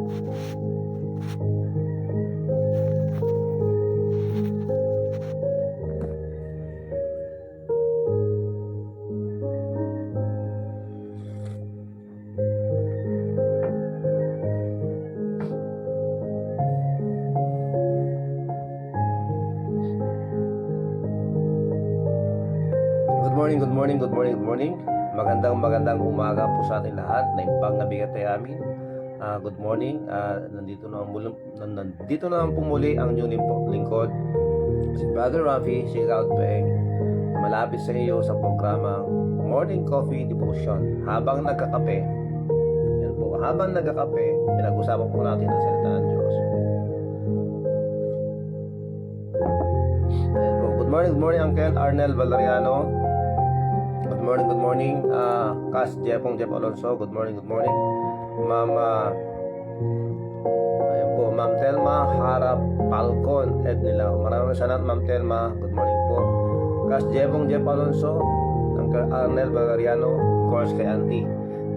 Good morning. Magandang umaga po sa ating lahat na impang nabigate amin. Good morning. Nandito naman po muli ang inyong lingkod, si Brother Rafi Sigaut Peng, malapit sa iyo sa programang Morning Coffee Devotion. Habang nagkakape, pinag-usapan po natin ang salita ng Diyos. Good morning Uncle Arnel Valeriano. Good morning, Kas Jeff Alonso. Good morning. Ma'am, ayan po, Ma'am Telma Harap Palcon Ednila. Maraming salamat, Ma'am Telma. Good morning po. Kas Jeff Alonso, Uncle Arnel Valeriano, of course kay Auntie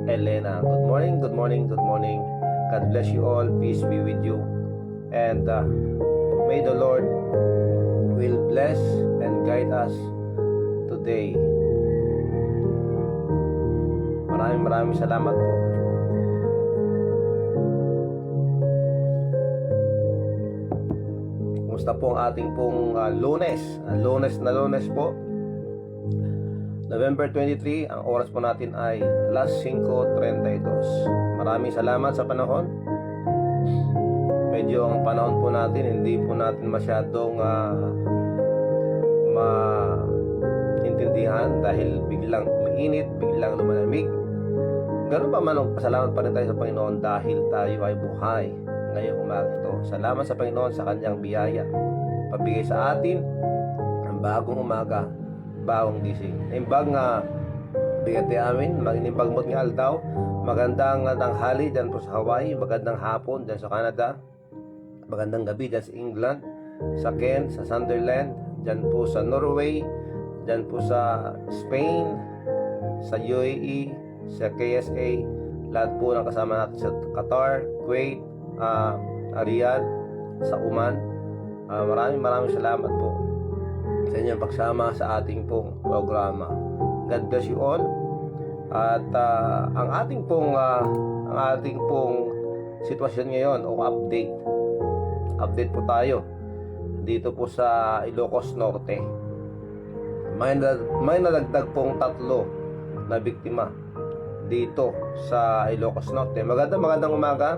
Elena. Good morning. God bless you all. Peace be with you. And may the Lord will bless and guide us today. Maraming salamat po. Kumusta po ang ating pong Lunes? Lunes po, November 23. Ang oras po natin ay alas 5:32. Maraming salamat sa panahon. Medyo ang panahon po natin, hindi po natin masyadong maintindihan dahil biglang mainit, biglang lumalamig. Ganun pa man, pasalamat pa rin tayo sa Panginoon dahil tayo ay buhay ngayong umaga ito. Salamat sa Panginoon sa kanyang biyaya, pabigay sa atin ang bagong umaga, bagong gising. Imbag nga bigati amin, maginimbagmot nga aldaw. Magandang tanghali dyan po sa Hawaii, magandang hapon dyan sa Canada, magandang gabi dyan sa England, sa Kent, sa Sunderland, dyan po sa Norway, dyan po sa Spain, sa UAE, sa KSA, lahat po ng kasama natin sa Qatar, Kuwait, Riyadh, sa Oman. Maraming salamat po sa inyong pagsama sa ating pong programa. God bless you all. At ang ating pong sitwasyon ngayon o update po tayo dito po sa Ilocos Norte. May nadagdag pong 3 na biktima dito sa Ilocos Norte. Magandang umaga,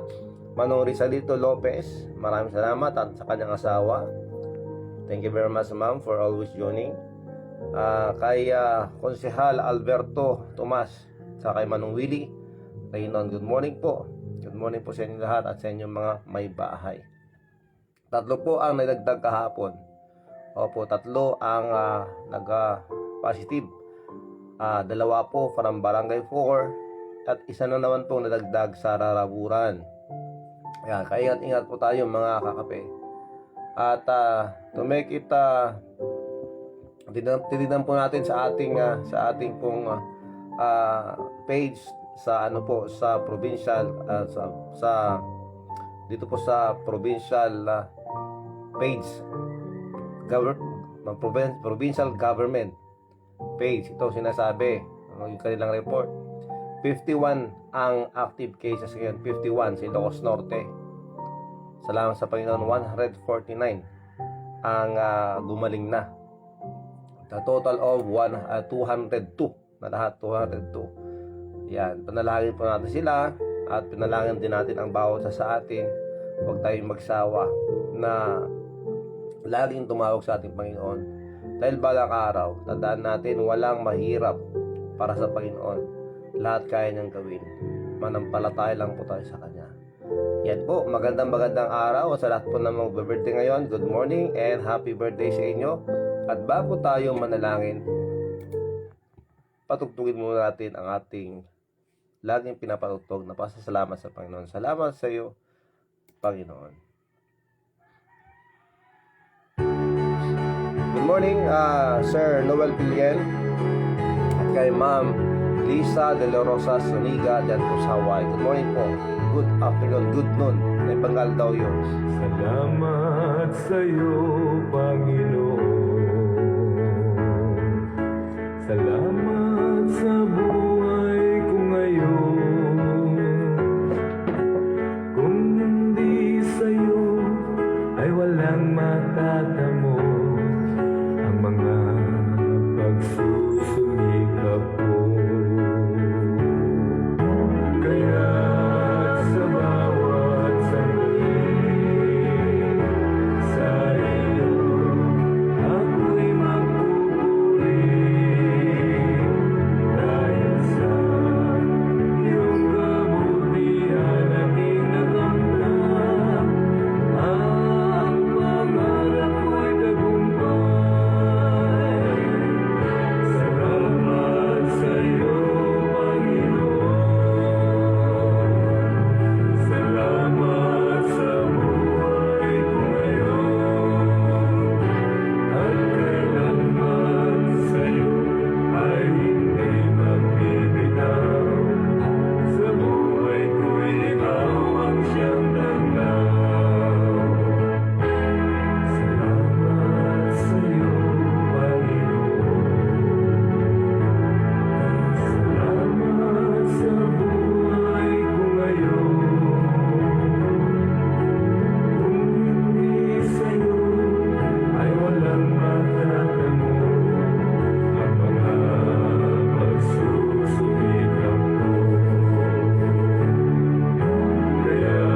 Manong Rizalito Lopez. Maraming salamat at sa kanyang asawa. Thank you very much, ma'am, for always joining. Kay Konsehal Alberto Tomas, sa kay Manong Willie Raynon, good morning po. Good morning po sa inyo lahat at sa inyong mga may bahay. 3 po ang nadagdag kahapon. Opo, 3 ang nag-positive. 2 po from Barangay 4 at 1 na naman po nadagdag sa Raraburan. Ayan, kaingat-ingat po tayo mga kakape. At to make it titignan po natin sa ating pong page sa sa provincial dito po sa provincial page provincial government page. Ito sinasabi yung kanilang report, 51 ang active cases ngayon, 51 sa Ilocos Norte. Salamat sa Panginoon, 149 ang gumaling na. The total of 202 na lahat, 202. Yan, panalangin po natin sila at panalangin din natin ang bawat sa atin. Huwag tayong magsawa na laging tumawag sa ating Panginoon. Dahil balang araw, tandaan natin, walang mahirap para sa Panginoon. Lahat kaya niyang gawin. Manampalataya lang po tayo sa Kanya. Yan po, magandang araw sa lahat po ng mga birthday ngayon. Good morning and happy birthday sa inyo. At bago tayo manalangin, patugtugin muna natin ang ating laging pinapatugtog na pasasalamat sa Panginoon. Salamat sa iyo, Panginoon. Good morning, Sir Noel Pilien at kay Ma'am Lisa De La Rosa Soniga dyan po sa Hawaii. Good morning po. good afternoon, good noon. May bangal daw yun. Salamat sa'yo, Panginoon. Salamat sa buhay ko ngayon. Kung hindi sa'yo, ay walang matatamo ang mga pagsusumikap ko. Kaya sa bawat sandali sa iyo, ako'y magpupuri dahil sa iyong kabutihan aking nakamtan. Ang pangarap ko'y tagumpay. Salamat sa iyo, Panginoon. Salamat sa buhay ko ngayon. At kailanman sa iyo ay hindi magbibitaw. Sa buhay ko'y ikaw ang siyang danglaw. Salamat sa iyo, Panginoon. Salamat sa buhay ko ngayon. Kung hindi sa'yo, ay walang matatamo ang mga pagsusumikap ko. Kaya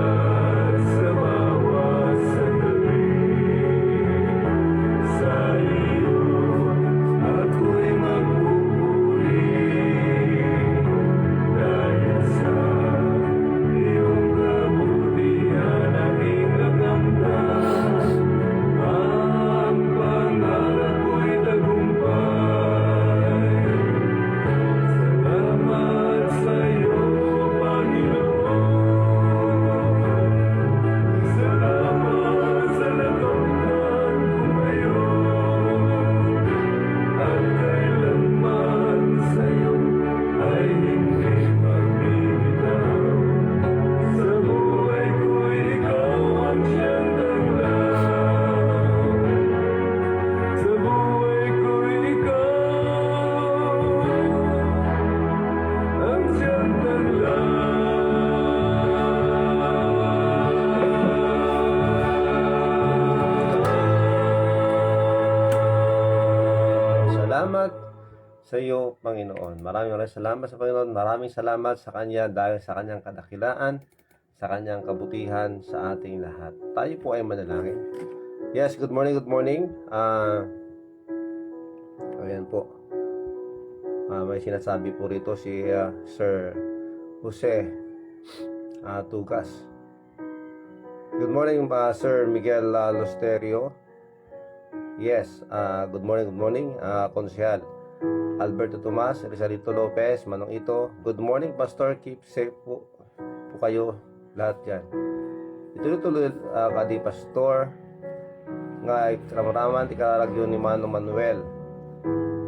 sa bawat sandali sa iyo, ako'y magpupuri dahil sa iyong kabutihan aking nakamtan. Ang pangarap ko'y tagumpay. Salamat sa iyo, Panginoon. Salamat sa nakamtan ko ngayon. At kailanman sa iyo ay hindi magbibitaw. Sa buhay ko'y ikaw ang siyang danglaw. Sa buhay ko'y ikaw ang siyang danglaw. Salamat sa iyo, Panginoon. Maraming salamat sa Panginoon. Maraming salamat sa Kanya dahil sa Kanyang kadakilaan, sa Kanyang kabutihan sa ating lahat. Tayo po ay manalangin. Yes, good morning, good morning. Ayan po. May sinasabi po rito si Sir Jose Tugas. Good morning, Sir Miguel Losterio. Yes, good morning, Konsehal Alberto Tomas, Rizalito Lopez, Manong Ito. Good morning, Pastor. Keep safe po kayo lahat yan. Ituloy-tuloy kadi Pastor nga ramraman ti karagyo ni Manong Manuel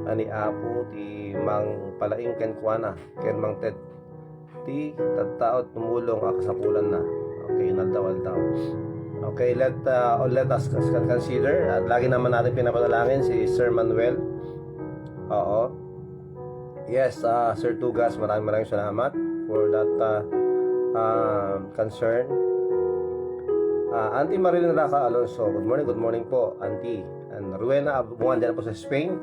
ani Apo ti Mang Palaing ken Kuana ken Mang Ted ti tattaot tumulong akasapulan na. Okay, naldaw. Okay, let us consider at lagi naman natin pinapanalangin si Sir Manuel. Oo. Yes, Sir Tugas, maraming salamat for that concern. Auntie Marilyn Raca Alonso, good morning po, Auntie. And Ruena Abuan dyan po sa Spain.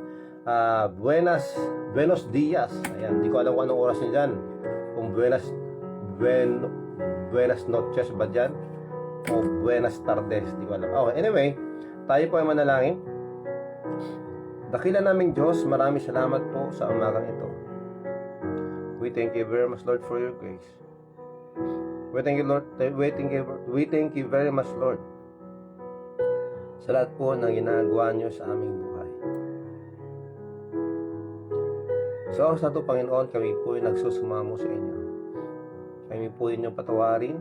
Buenos dias. Ayan, di ko alam kung anong oras niya dyan. Kung buenas noches ba dyan? O buenas tardes, di ko alam. Okay, anyway, tayo po ay manalangin. Dakila naming Diyos, maraming salamat po sa umagang ito. We thank you very much, Lord, for your grace. We thank you, Lord. We thank you very much, Lord, sa lahat po ng ginagawa niyo sa aming buhay. So, sa ito, Panginoon, kami po ay nagsusumamo sa inyo. Kami po inyong patawarin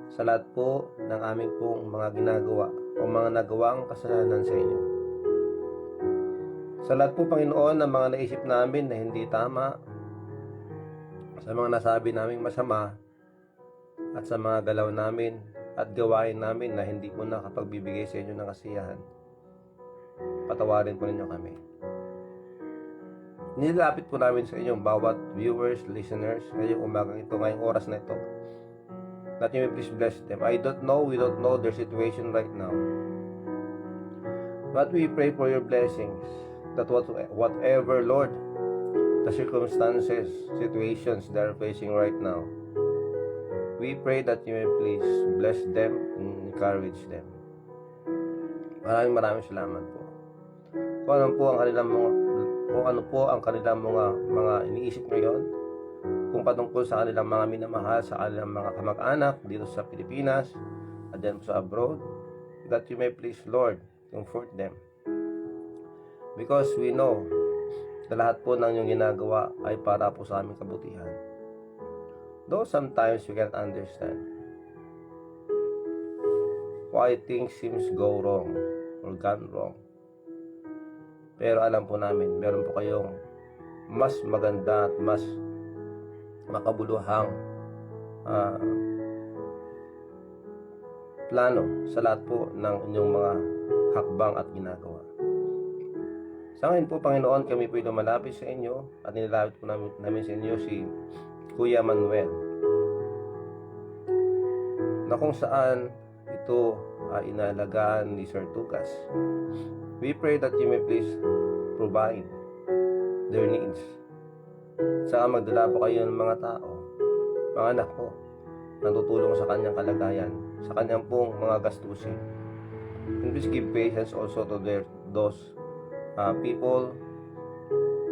sa lahat po ng aming pong mga ginagawa o mga nagawang kasalanan sa inyo. Sa lahat po, Panginoon, ng mga naisip namin na hindi tama, sa mga nasabi naming masama, at sa mga galaw namin at gawain namin na hindi po nakapagbibigay sa inyo ng kasiyahan. Patawarin po ninyo kami. Nilapit po namin sa inyo bawat viewers, listeners, ngayong umagang ito, ngayong oras na ito, that you may please bless them. We don't know their situation right now. But we pray for your blessings, that whatever, Lord, the circumstances, situations they are facing right now, we pray that you may please bless them and encourage them. Maraming salamat po. Kung ano po ang kanilang mga iniisip ngayon, kung patungkol sa kanilang mga minamahal, sa kanilang mga kamag-anak dito sa Pilipinas at dyan sa abroad, that you may please, Lord, comfort them. Because we know na lahat po ng iyong ginagawa ay para po sa aming kabutihan. Though sometimes we can't understand why things seems go wrong or gone wrong. Pero alam po namin, meron po kayong mas maganda at mas makabuluhang plano sa lahat po ng inyong mga hakbang at ginagawa. Sa ngayon po, Panginoon, kami po lumalapit sa inyo at nilalapit po namin sa inyo si Kuya Manuel, na kung saan ito inalagaan ni Sir Tugas. We pray that you may please provide their needs. Saka magdala po kayo ng mga tao, mga anak po, na tutulong sa kanyang kalagayan, sa kanyang pong mga gastusin. And please give patience also to those people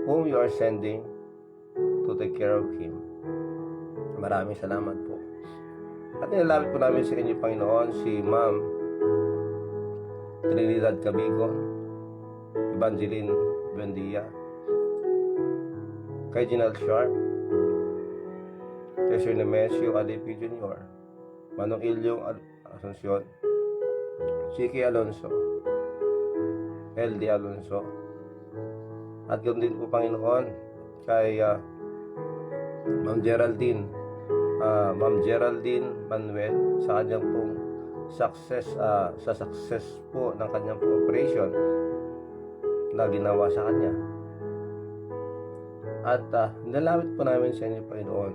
whom you are sending to take care of him. Maraming salamat po. At nilalapit po namin sa inyo, Panginoon, si Ma'am Trinidad Cabigon, Evangeline Buendia, kay Ginald Sharp, kay Sir Nemesio Alipi Jr., Manong Ilyong Asuncion, Chiki Alonso, LD Alonso, at ganoon din po, Panginoon, kay Ma'am Geraldine Manuel, sa kanyang pong success po ng kanyang pong operation na ginawa sa kanya. At nilalapit po namin sa inyo, Panginoon,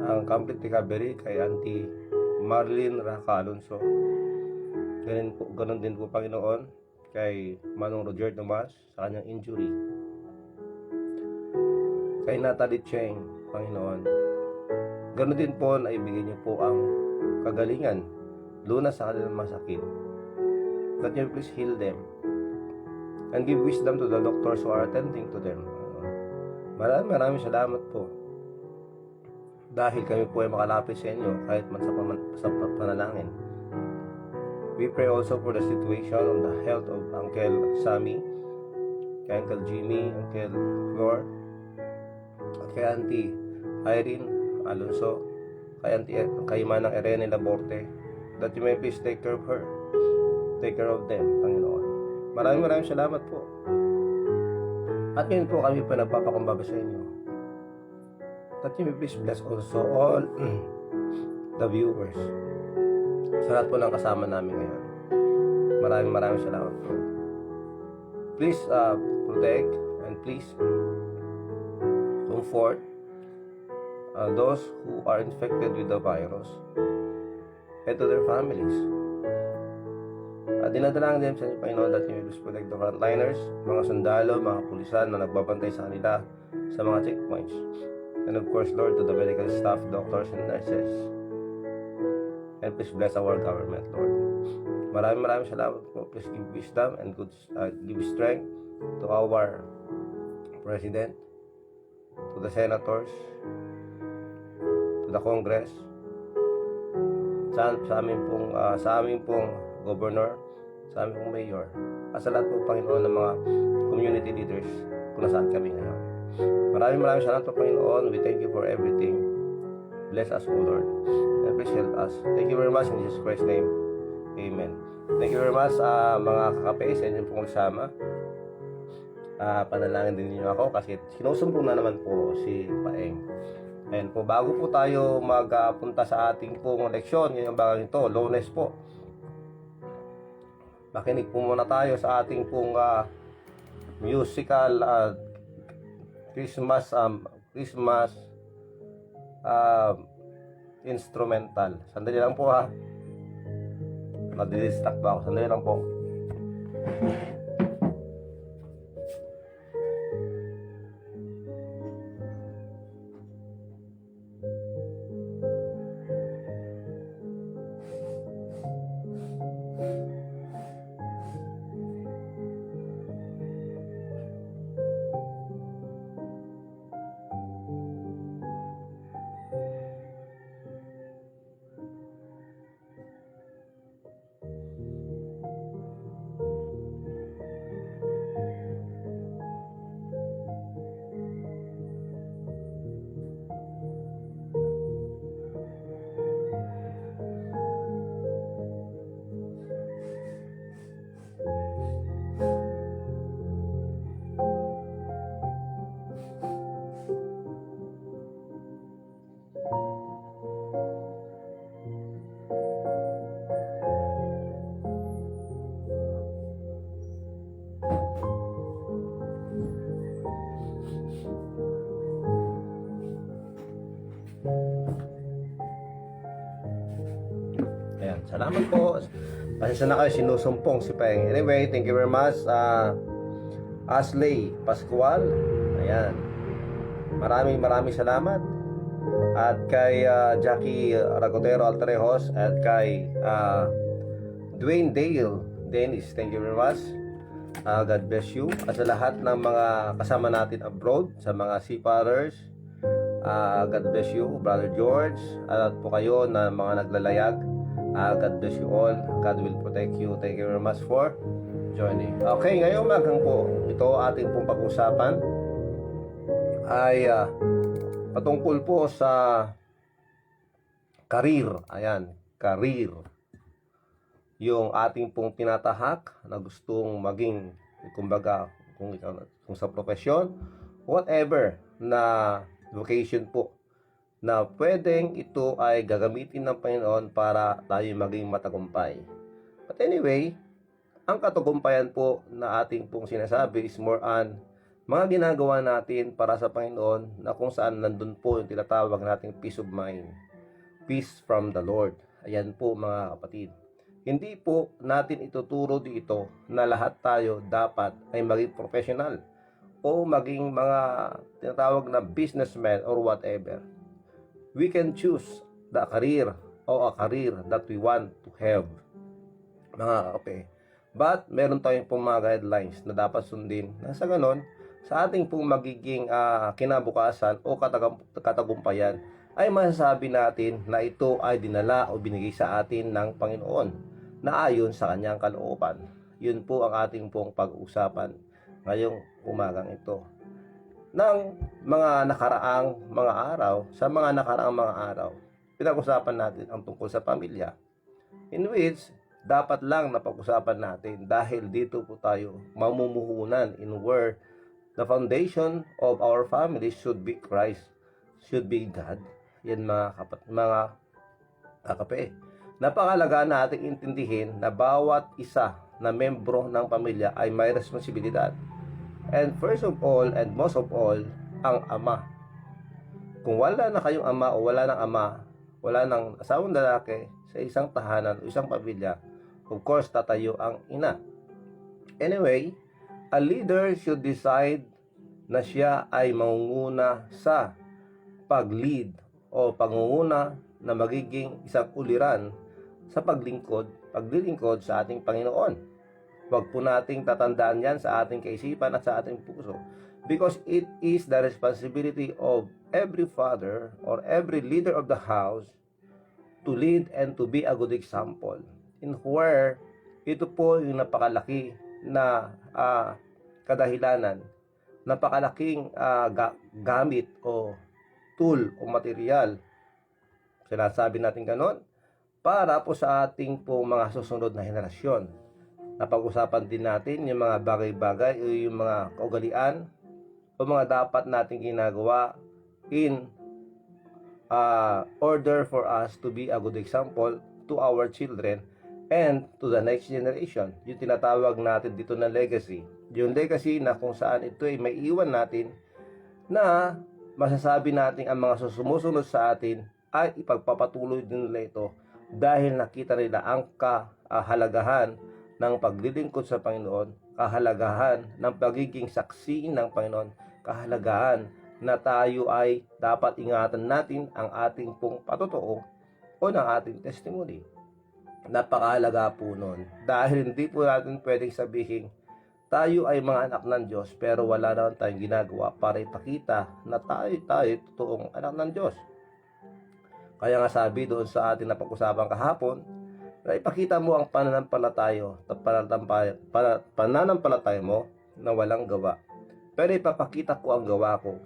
ang complete recovery kay Auntie Marlene Raca Alonso. Ganun din po, Panginoon, kay Manong Roger Tomas sa kanyang injury. Kay Natalie Cheng, Panginoon, ganun din po na ibigay niyo po ang kagalingan, lunas sa kanilang masakit. That you please heal them and give wisdom to the doctors who are attending to them. Maraming salamat po, dahil kami po ay makalapit sa inyo kahit man sa panalangin. We pray also for the situation on the health of Uncle Sammy, kay Uncle Jimmy, Uncle Flor, at kay Auntie Irene Alonso, kay Manang Irene Laborte, that you may please take care of her, take care of them, Panginoon. Maraming salamat po. At ngayon po kami pa nagpapakumbaba sa inyo, that you may please bless also all the viewers, sa lahat po ng kasama namin ngayon. Maraming salamat po. Please protect and please comfort those who are infected with the virus and to their families. Dinadalangin din sa inyo, Panginoon, that you may please protect the frontliners, mga sundalo, mga pulisan na nagbabantay sa kanila sa mga checkpoints. And of course, Lord, to the medical staff, doctors and nurses. And please bless our government, Lord. Maraming salamat po. Please give wisdom and give strength to our President, to the senators, to the Congress, sa aming pong governor, sa aming pong mayor, at sa lahat po, Panginoon, ng mga community leaders kung nasaan kami ngayon. Maraming salamat po, Panginoon. We thank you for everything. Bless us, O Lord, and please help us. Thank you very much in Jesus Christ's name. Amen. Thank you very much, mga kakape, sa inyong pong kasama. Panalangin din niyo ako kasi sinusumbong na naman po si Paeng. Ayan po, bago po tayo magpunta sa ating pong leksyon, ngayong bagang ito, Lunes po. Makinig po muna tayo sa ating pong musical Christmas instrumental. Sandali lang po ha. Nadidistract ba ako? Sandali lang po. Ayan, salamat po. Pasensya na kayo, sinusumpong si Peng. Anyway, thank you very much. Asley Pascual. Ayan. Maraming salamat. At kay Jackie Ragotero Altarejos at kay Dwayne Dale Dennis, thank you very much. God bless you. At sa lahat ng mga kasama natin abroad, sa mga seafarers, God bless you, Brother George. At po kayo na mga naglalayag, God bless you all. God will protect you. Thank you very much for joining. Okay, ngayong maghang po, ito ating pong pag-usapan ay patungkol po sa career. Ayan, career. Yung ating pong tinatahak na gustong maging, kumbaga, kung sa profesyon, whatever na vocation po, na pwedeng ito ay gagamitin ng Panginoon para tayo maging matagumpay. But anyway, ang katagumpayan po na ating pong sinasabi is more on mga ginagawa natin para sa Panginoon, na kung saan nandun po yung tinatawag nating peace of mind. Peace from the Lord. Ayan po mga kapatid. Hindi po natin ituturo dito na lahat tayo dapat ay maging professional o maging mga tinatawag na businessman or whatever. We can choose the career o a career that we want to have, mga kape. But meron tayong pong mga guidelines na dapat sundin, na sa ganon, sa ating pong magiging kinabukasan o katagumpayan, ay masasabi natin na ito ay dinala o binigay sa atin ng Panginoon na ayon sa kanyang kalooban. Yun po ang ating pong pag-uusapan ngayong umagang ito. Ng mga nakaraang mga araw, sa mga nakaraang mga araw, pinag-usapan natin ang tungkol sa pamilya, in which dapat lang napag-usapan natin dahil dito po tayo mamumuhunan in where the foundation of our family should be Christ, should be God. Yan mga kakape. Napakalaga nating intindihin na bawat isa na membro ng pamilya ay may responsibilidad. And first of all and most of all, ang ama. Kung wala na kayong ama o wala ng ama, wala ng asawang lalaki sa isang tahanan o isang pamilya, of course, tatayo ang ina. Anyway, a leader should decide na siya ay mangunguna sa pag-lead o pangunguna na magiging isang uliran sa paglilingkod sa ating Panginoon. Huwag po nating tatandaan yan sa ating kaisipan at sa ating puso, because it is the responsibility of every father or every leader of the house to lead and to be a good example in where ito po yung napakalaki na kadahilanan, napakalaking gamit o tool o material, sinasabi natin ganon, para po sa ating po mga susunod na henerasyon. Napag-usapan din natin yung mga bagay-bagay o yung mga kaugalian o mga dapat nating ginagawa in order for us to be a good example to our children and to the next generation. Yung tinatawag natin dito na legacy. Yung legacy na kung saan ito ay may iwan natin na masasabi natin ang mga sumusunod sa atin ay ipagpapatuloy din nila ito dahil nakita nila ang kahalagahan ng paglilingkod sa Panginoon, kahalagahan ng pagiging saksi ng Panginoon, kahalagahan na tayo ay dapat ingatan natin ang ating pong patotoo o ng ating testimony. Napakahalaga po nun dahil hindi po natin pwedeng sabihin tayo ay mga anak ng Diyos pero wala naman tayong ginagawa para ipakita na tayo totoong anak ng Diyos. Kaya nga sabi doon sa ating napag-usapan kahapon na ipakita mo ang pananampalataya mo na walang gawa. Pero ipapakita ko ang gawa ko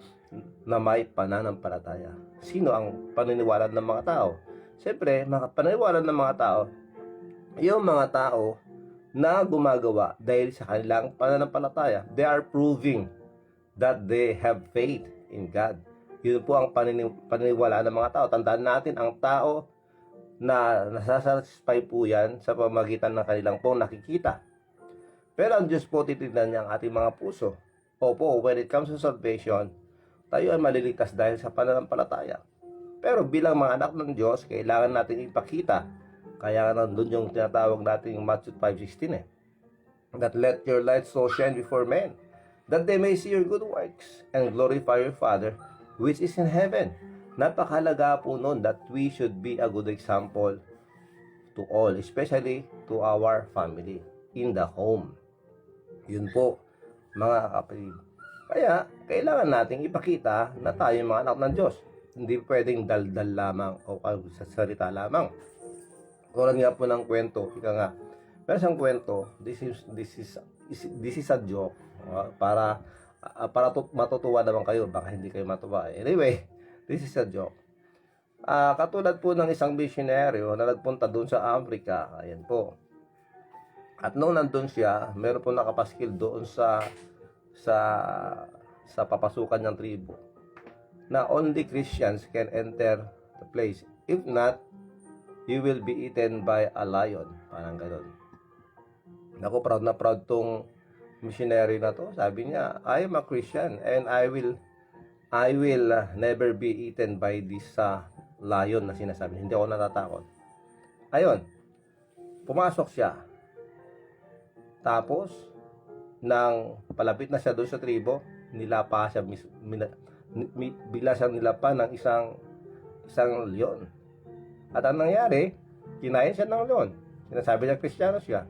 na may pananampalataya. Sino ang paniniwala ng mga tao? Siyempre, paniniwala ng mga tao, yung mga tao na gumagawa dahil sa kanilang pananampalataya. They are proving that they have faith in God. Yun po ang paniniwala ng mga tao. Tandaan natin, ang tao na nasasatisfy po yan sa pamagitan ng kanilang pong nakikita. Pero ang Diyos po titignan niya ang ating mga puso. Opo, when it comes to salvation, tayo ay maliligtas dahil sa pananampalataya. Pero bilang mga anak ng Diyos, kailangan natin ipakita. Kaya nandun yung tinatawag natin yung Matthew 5:16 that let your light so shine before men, that they may see your good works and glorify your Father which is in heaven. Napakahalaga po nun that we should be a good example to all, especially to our family, in the home. Yun po, mga kapatid. Kaya, kailangan nating ipakita na tayo mga anak ng Diyos. Hindi pwedeng daldal lamang o sa salita lamang. Tulad nga po ng kwento, ika nga, pero isang kwento, this is a joke, para matutuwa naman kayo, baka hindi kayo matuwa. Anyway, this is a joke. Katulad po ng isang misyonaryo na nagpunta doon sa Africa, ayan po. At nung nandun siya, meron po nakapaskil doon sa papasukan ng tribo na only Christians can enter the place. If not, you will be eaten by a lion. Parang gano'n. Naku, proud na proud tong missionary na to. Sabi niya, I am a Christian and I will never be eaten by this lion na sinasabi. Hindi ako natatakot. Ayun, pumasok siya. Tapos, nang palapit na siya doon sa tribo, nilapa siya, bigla siyang nilapa ng isang leon. At ang nangyari, kinain siya ng leon. Sinasabi niya Kristiyano siya.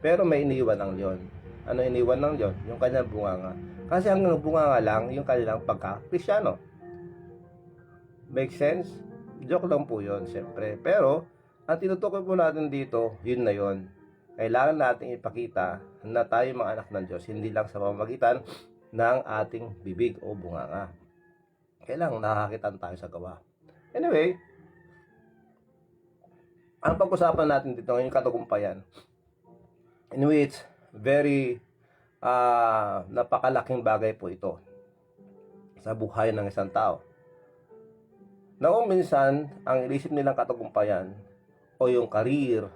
Pero may iniwan ng leon. Ano iniwan ng leon? Yung kanyang bunganga. Kasi hanggang bunganga lang yung kanilang pagka-Kristiyano. Make sense? Joke lang po yun, siyempre. Pero, ang tinutukoy po natin dito, yun na yun. Kailangan natin ipakita na tayo mga anak ng Diyos, hindi lang sa pamamagitan ng ating bibig o bunganga. Kailangan nakakakitan tayo sa gawa. Anyway, ang pag-usapan natin dito ngayong katagumpayan, in which very napakalaking bagay po ito sa buhay ng isang tao. Na kung minsan, ang inisip nilang katagumpayan o yung career,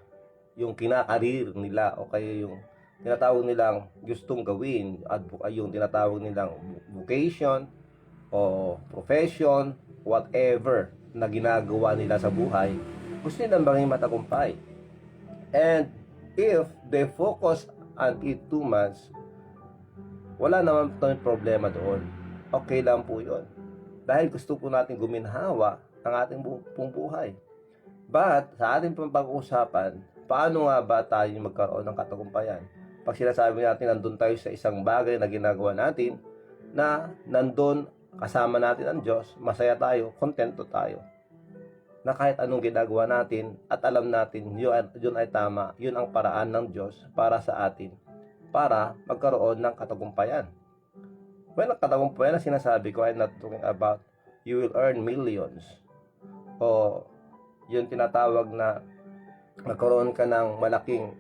yung kinakarir nila o kaya yung tinatawag nilang gustong gawin at yung tinatawag nilang vocation o profession, whatever na ginagawa nila sa buhay, gusto nilang maging matagumpay. And if they focus on it too much, wala naman tayong problema doon. Okay lang po yun. Dahil gusto po natin guminhawa ang ating pong buhay. But sa ating pag-uusapan, paano nga ba tayo magkaroon ng katagumpayan? Pag sinasabi natin nandun tayo sa isang bagay na ginagawa natin, na nandun kasama natin ang Diyos, masaya tayo, kontento tayo. Na kahit anong ginagawa natin at alam natin yun ay tama, yun ang paraan ng Diyos para sa atin, para magkaroon ng katagumpayan. Well, ang katagumpayan na sinasabi ko ay not talking about you will earn millions o yun tinatawag na magkaroon ka ng malaking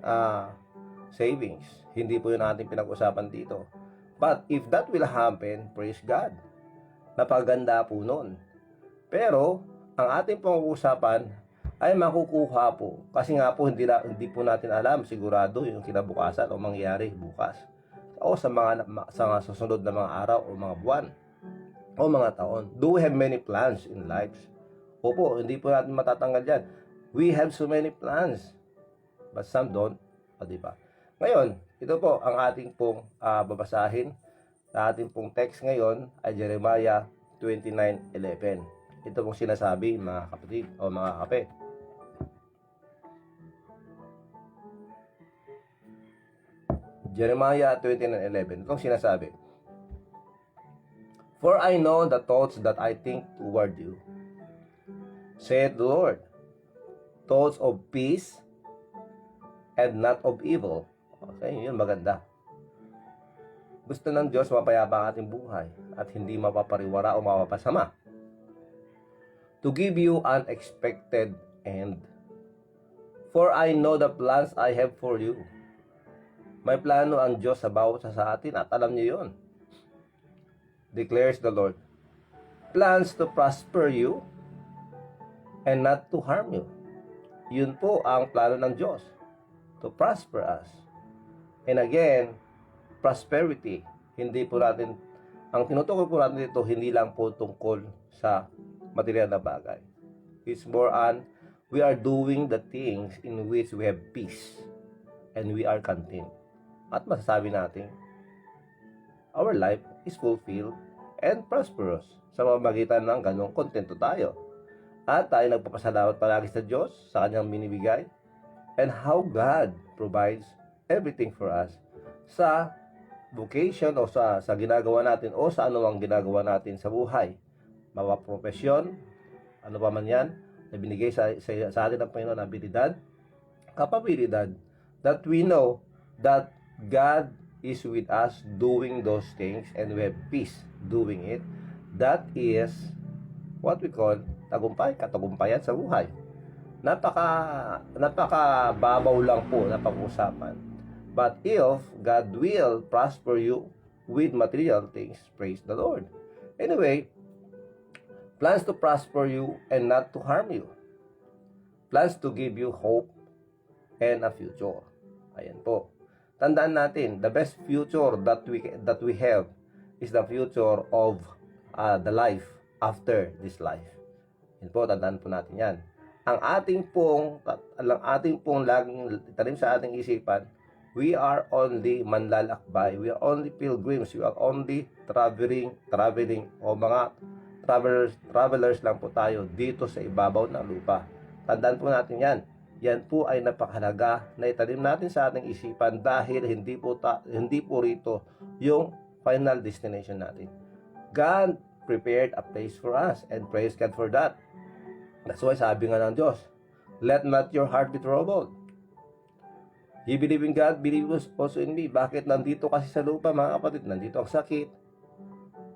savings. Hindi po yun ating pinag-usapan dito. But if that will happen, praise God. Napaganda po nun. Pero ang ating pag-uusapan ay makukuha po. Kasi nga po, hindi po natin alam sigurado yung kinabukasan o mangyayari bukas. O sa mga susunod na mga araw o mga buwan o mga taon. Do we have many plans in lives? Opo, hindi po natin matatanggal yan. We have so many plans. But some don't. O, diba? Ngayon, ito po ang ating pong babasahin. Sa ating pong text ngayon ay Jeremiah 29:11. Ito pong sinasabi, mga kapatid o mga kape. Jeremiah 29:11. Itong sinasabi. For I know the thoughts that I think toward you, saith the Lord, thoughts of peace and not of evil. Okay, yun maganda. Gusto ng Diyos mapayapa ang ating buhay at hindi mapapariwara o mapapasama. To give you an expected end. For I know the plans I have for you. May plano ang Diyos sa bawat sa atin at alam niyo yun. Declares the Lord. Plans to prosper you and not to harm you. Yun po ang plano ng Diyos. To prosper us. And again, prosperity. Hindi po natin, ang tinutukoy po natin dito, hindi lang po tungkol sa material na bagay. It's more on, we are doing the things in which we have peace and we are content. At masasabi natin, our life is fulfilled and prosperous sa pamamagitan ng ganong kontento tayo. At tayo nagpapasalamat palagi sa Diyos sa kanyang binibigay and how God provides everything for us sa vocation o sa ginagawa natin o sa anumang ginagawa natin sa buhay. Mga profesyon, ano pa man yan, na binigay sa atin ng Panginoon na abilidad, kapabilidad, that we know that God is with us doing those things and we have peace doing it. That is what we call tagumpay, katagumpayan sa buhay. Napaka babaw lang po na pag-usapan. But if God will prosper you with material things, praise the Lord. Anyway, plans to prosper you and not to harm you. Plans to give you hope and a future. Ayan po. Tandaan natin, the best future that we have is the future of the life after this life. Yan po, tandaan po natin yan. Ang ating pong laging itanim sa ating isipan, we are only manlalakbay, we are only pilgrims, we are only traveling o mga travelers lang po tayo dito sa ibabaw ng lupa. Tandaan po natin yan. Yan po ay napakahalaga na itanim natin sa ating isipan dahil hindi po rito yung final destination natin. God prepared a place for us and praise God for that. That's why sabi nga ng Diyos, let not your heart be troubled. You believe in God, believe also in me. Bakit nandito kasi sa lupa, mga kapatid? Nandito ang sakit,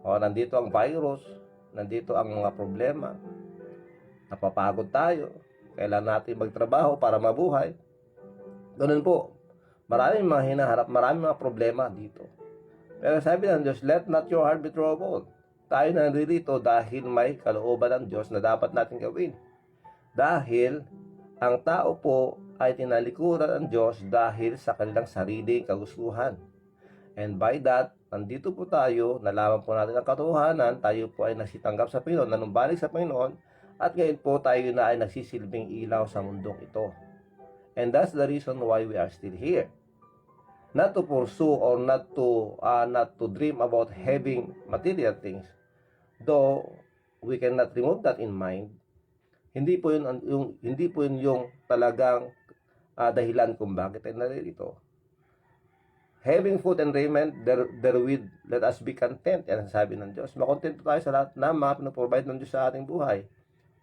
o nandito ang virus, nandito ang mga problema. Napapagod tayo. Kailangan natin magtrabaho para mabuhay. Ganun po. Maraming mga hinaharap, maraming mga problema dito. Pero sabi ng Diyos, let not your heart be troubled. Tayo nandito dahil may kalooban ng Diyos na dapat natin gawin. Dahil ang tao po ay tinalikuran ng Diyos dahil sa kanilang sariling kagustuhan. And by that, nandito po tayo, nalaman po natin ang katotohanan, tayo po ay nagsitanggap sa Panginoon, nanumbalik sa Panginoon, at ngayon po tayo na ay nagsisilbing ilaw sa mundong ito. And that's the reason why we are still here. Not to pursue or not to dream about having material things. Though we cannot remove that in mind, hindi po yun yung talagang dahilan kung bakit tayo narito. Having food and raiment, therewith let us be content. Yan ang sabi ng Diyos. Makontento tayo sa lahat na mga pinaprovide ng Diyos sa ating buhay.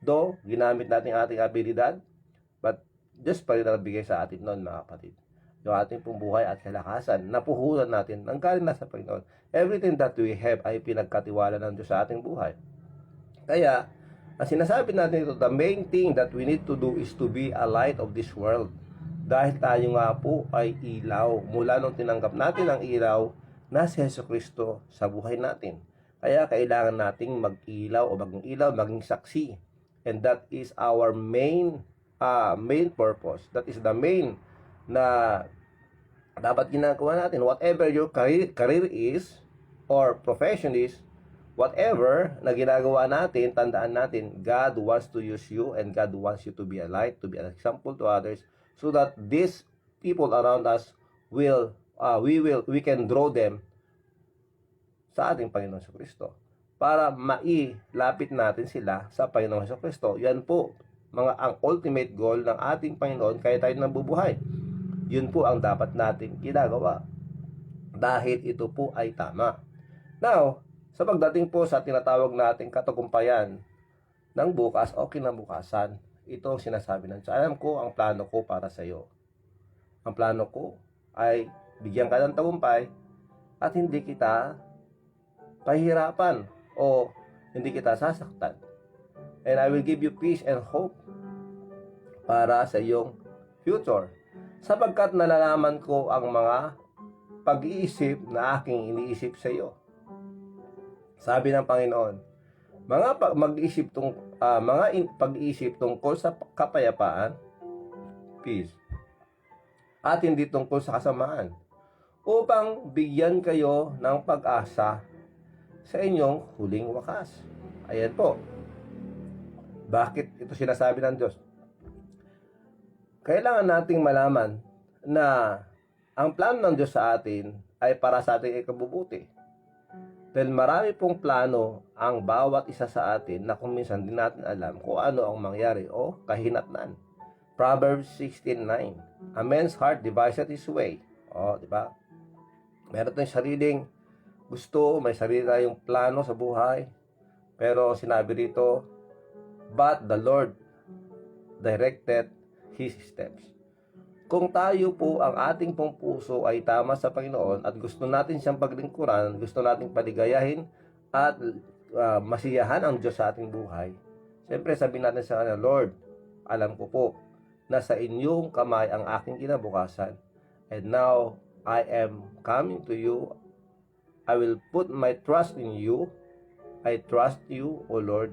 Though, ginamit natin ating abilidad, but Diyos pa rin nagbigay sa atin noon, mga kapatid. Yung ating pong buhay at kalakasan, napuhulan natin, nanggaling na sa Panginoon. Everything that we have ay pinagkatiwala ng Diyos sa ating buhay. Kaya, ang sinasabi natin ito, the main thing that we need to do is to be a light of this world. Dahil tayo nga po ay ilaw. Mula nung tinanggap natin ang ilaw na si Jesucristo sa buhay natin. Kaya kailangan nating mag-ilaw o maging ilaw, maging saksi And that is our main purpose. That is the main na dapat ginagawa natin. Whatever your career is or profession is, whatever na ginagawa natin, tandaan natin, God wants to use you and God wants you to be a light, to be an example to others, so that these people around us we can draw them sa ating Panginoon Kristo para mailapit natin sila sa Panginoon Kristo. Yan po ang ultimate goal ng ating Panginoon kaya tayo nabubuhay. Yun po ang dapat nating ginagawa dahil ito po ay tama. Now, sa pagdating po sa tinatawag nating katagumpayan ng bukas o kinabukasan, ito ang sinasabi ng Diyos. Alam ko ang plano ko para sa iyo. Ang plano ko ay bigyan ka ng tagumpay at hindi kita pahirapan o hindi kita sasaktan. And I will give you peace and hope para sa iyong future. Sapagkat nalalaman ko ang mga pag-iisip na aking iniisip sa iyo. Sabi ng Panginoon, pag-iisip tungkol sa kapayapaan, peace, at hindi tungkol sa kasamaan, upang bigyan kayo ng pag-asa sa inyong huling wakas. Ayan po. Bakit ito sinasabi ng Diyos? Kailangan nating malaman na ang plano ng Diyos sa atin ay para sa ating ikabubuti. Dahil marami pong plano ang bawat isa sa atin na kung minsan din natin alam kung ano ang mangyari o kahinatnan. Proverbs 16:9. A man's heart deviseth his way. O, di ba? Meron tayong sariling gusto, may sarili tayong plano sa buhay. Pero sinabi rito, but the Lord directed His steps. Kung tayo po ang ating pong puso ay tama sa Panginoon at gusto natin siyang paglingkuran, gusto nating paligayahin at masiyahan ang Diyos sa ating buhay, siyempre sabihin natin sa Kanya, Lord, alam ko po na sa inyong kamay ang aking kinabukasan. And now, I am coming to you. I will put my trust in you. I trust you, O Lord.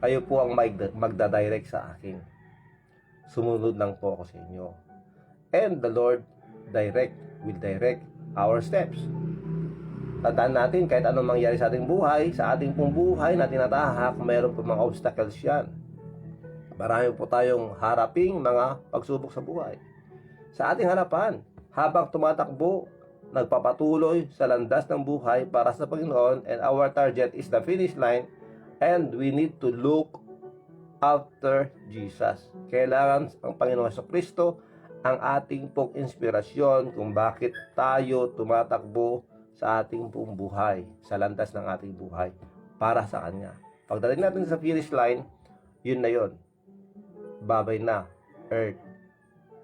Kayo po ang magdadirect sa akin. Sumunod lang po ako sa inyo. And the Lord will direct our steps. Tandaan natin, kahit anong mangyari sa ating buhay, sa ating pong buhay na tinatahak, mayroon po mga obstacles yan. Marami po tayong haraping mga pagsubok sa buhay. Sa ating harapan, habang tumatakbo, nagpapatuloy sa landas ng buhay para sa Panginoon, and our target is the finish line, and we need to look after Jesus. Kailangan ang Panginoon sa Kristo ang ating pong inspirasyon kung bakit tayo tumatakbo sa ating pong buhay, sa landas ng ating buhay para sa Kanya. Pagdating natin sa finish line, yun na yun. Babay na, earth,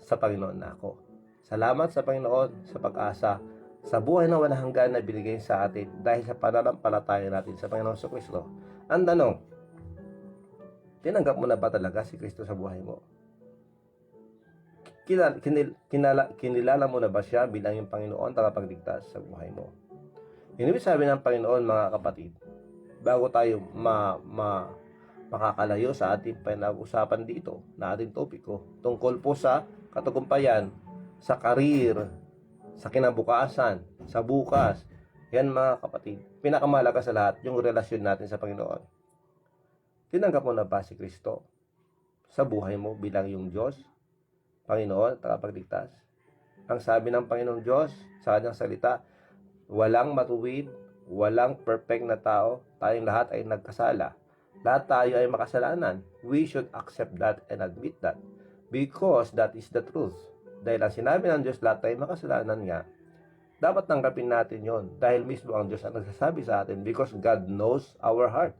sa Panginoon na ako. Salamat sa Panginoon sa pag-asa, sa buhay na walang hanggan na binigay sa atin dahil sa pananampalataya natin sa Panginoon sa Kristo. Ang tanong, tinanggap mo na ba talaga si Kristo sa buhay mo? Kinilala mo na ba siya bilang yung Panginoon tagapagligtas sa buhay mo? Ibig sabi ng Panginoon, mga kapatid, bago tayo makakalayo sa ating pinag-usapan dito na ating topiko tungkol po sa katagumpayan, sa karir, sa kinabukasan, sa bukas, yan mga kapatid, pinakamahalaga sa lahat yung relasyon natin sa Panginoon. Tinanggap mo na ba si Kristo sa buhay mo bilang yung Diyos, Panginoon, tagapagligtas? Ang sabi ng Panginoong Diyos sa kanyang salita, walang matuwid, walang perfect na tao, tayong lahat ay nagkasala. Lahat tayo ay makasalanan. We should accept that and admit that because that is the truth. Dahil ang sinabi ng Diyos, lahat tayo makasalanan nga, dapat tanggapin natin yon dahil mismo ang Diyos ang nagsasabi sa atin because God knows our heart.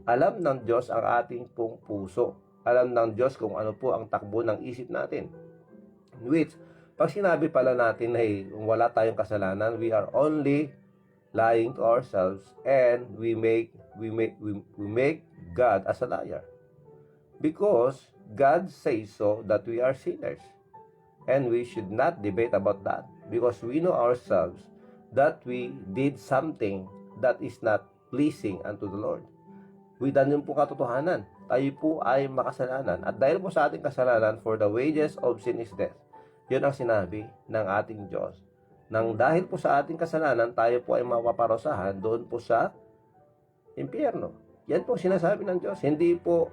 Alam ng Diyos ang ating pong puso. Alam ng Diyos kung ano po ang takbo ng isip natin. Which, pag sinabi pala natin ay wala tayong kasalanan, we are only lying to ourselves and we make God as a liar. Because God says so that we are sinners. And we should not debate about that because we know ourselves that we did something that is not pleasing unto the Lord. Dahil yun po katotohanan. tayo po ay makasalanan. At dahil po sa ating kasalanan, for the wages of sin is death. Yun ang sinabi ng ating Diyos. Nang dahil po sa ating kasalanan, tayo po ay mapaparusahan doon po sa impyerno. Yan po sinasabi ng Diyos. Hindi po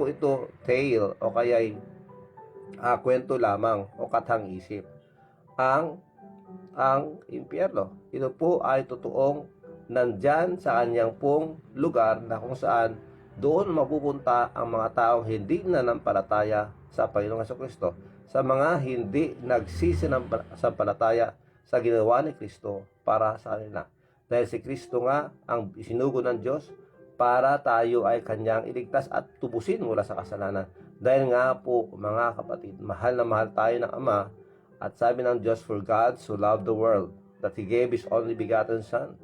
ito tale o kaya'y kwento lamang o kathang isip. Ang impyerno, ito po ay totoong nandyan sa kanyang pong lugar na kung saan doon mapupunta ang mga taong hindi nanampalataya sa Panginoong Jesucristo, sa mga hindi nagsisinampalataya sa ginawa ni Kristo para sa kanila. Dahil si Kristo nga ang isinugo ng Diyos para tayo ay kanyang iligtas at tubusin mula sa kasalanan. Dahil nga po mga kapatid, mahal na mahal tayo ng Ama, at sabi ng Diyos, for God so loved the world that He gave His only begotten Son,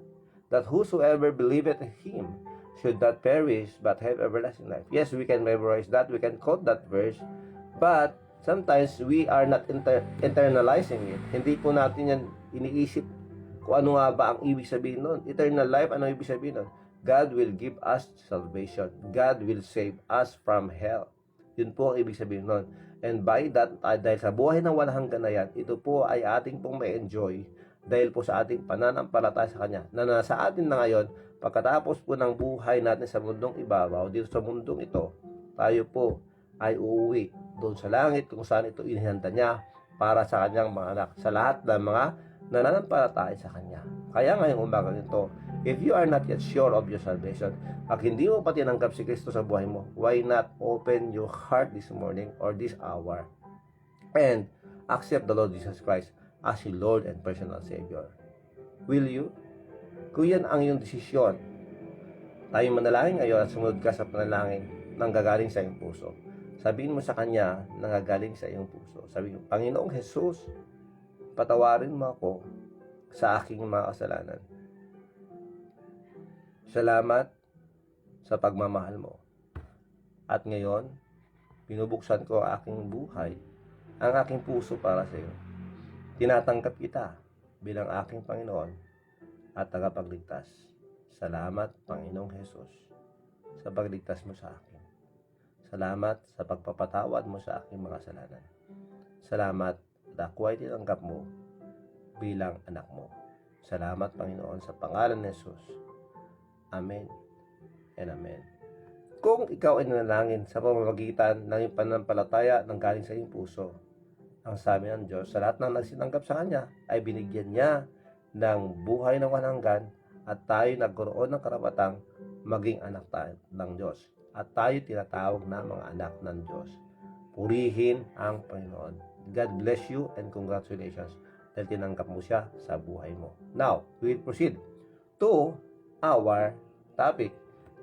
that whosoever believeth in Him should not perish but have everlasting life. Yes, we can memorize that, we can quote that verse, but sometimes we are not internalizing it. Hindi po natin yan iniisip kung ano nga ba ang ibig sabihin nun. Eternal life, ano ibig sabihin nun? God will give us salvation. God will save us from hell. Yun po ang ibig sabihin nun. And by that, dahil sa buhay ng walang hanggan na yan, ito po ay ating pong may enjoy dahil po sa ating pananampalataya sa Kanya na nasa atin na ngayon. Pagkatapos po ng buhay natin sa mundong ibabaw, dito sa mundong ito, tayo po ay uuwi doon sa langit kung saan ito inihanda niya para sa kanyang mga anak, sa lahat ng mga nananampalataya sa Kanya. Kaya ngayong umaga nito, if you are not yet sure of your salvation, at hindi mo pa tinanggap si Kristo sa buhay mo, why not open your heart this morning or this hour and accept the Lord Jesus Christ as your Lord and personal Savior? Will you? Kung yan ang iyong desisyon, tayo manalangin ngayon at sumunod ka sa panalangin nang gagaling sa iyong puso. Sabihin mo sa Kanya nang gagaling sa iyong puso. Sabihin mo, Panginoong Jesus, patawarin mo ako sa aking mga kasalanan. Salamat sa pagmamahal mo. At ngayon, binubuksan ko ang aking buhay, ang aking puso para sa iyo. Tinatanggap kita bilang aking Panginoon at tagapagligtas. Salamat, Panginoong Jesus, sa pagligtas mo sa akin. Salamat sa pagpapatawad mo sa aking mga kasalanan. Salamat na ako ay tinanggap mo bilang anak mo. Salamat, Panginoon, sa pangalan ni Jesus. Amen and amen. Kung ikaw ay nanalangin sa pamamagitan ng iyong pananampalataya ng galing sa iyong puso, ang sabi ng Diyos, sa lahat ng nagsinanggap sa Kanya ay binigyan niya ng buhay na walang hanggan at tayo nagkaroon ng karapatang maging anak tayo ng Diyos. At tayo tinatawag na mga anak ng Diyos. Purihin ang Panginoon. God bless you and congratulations dahil tinanggap mo siya sa buhay mo. Now, we will proceed to our topic.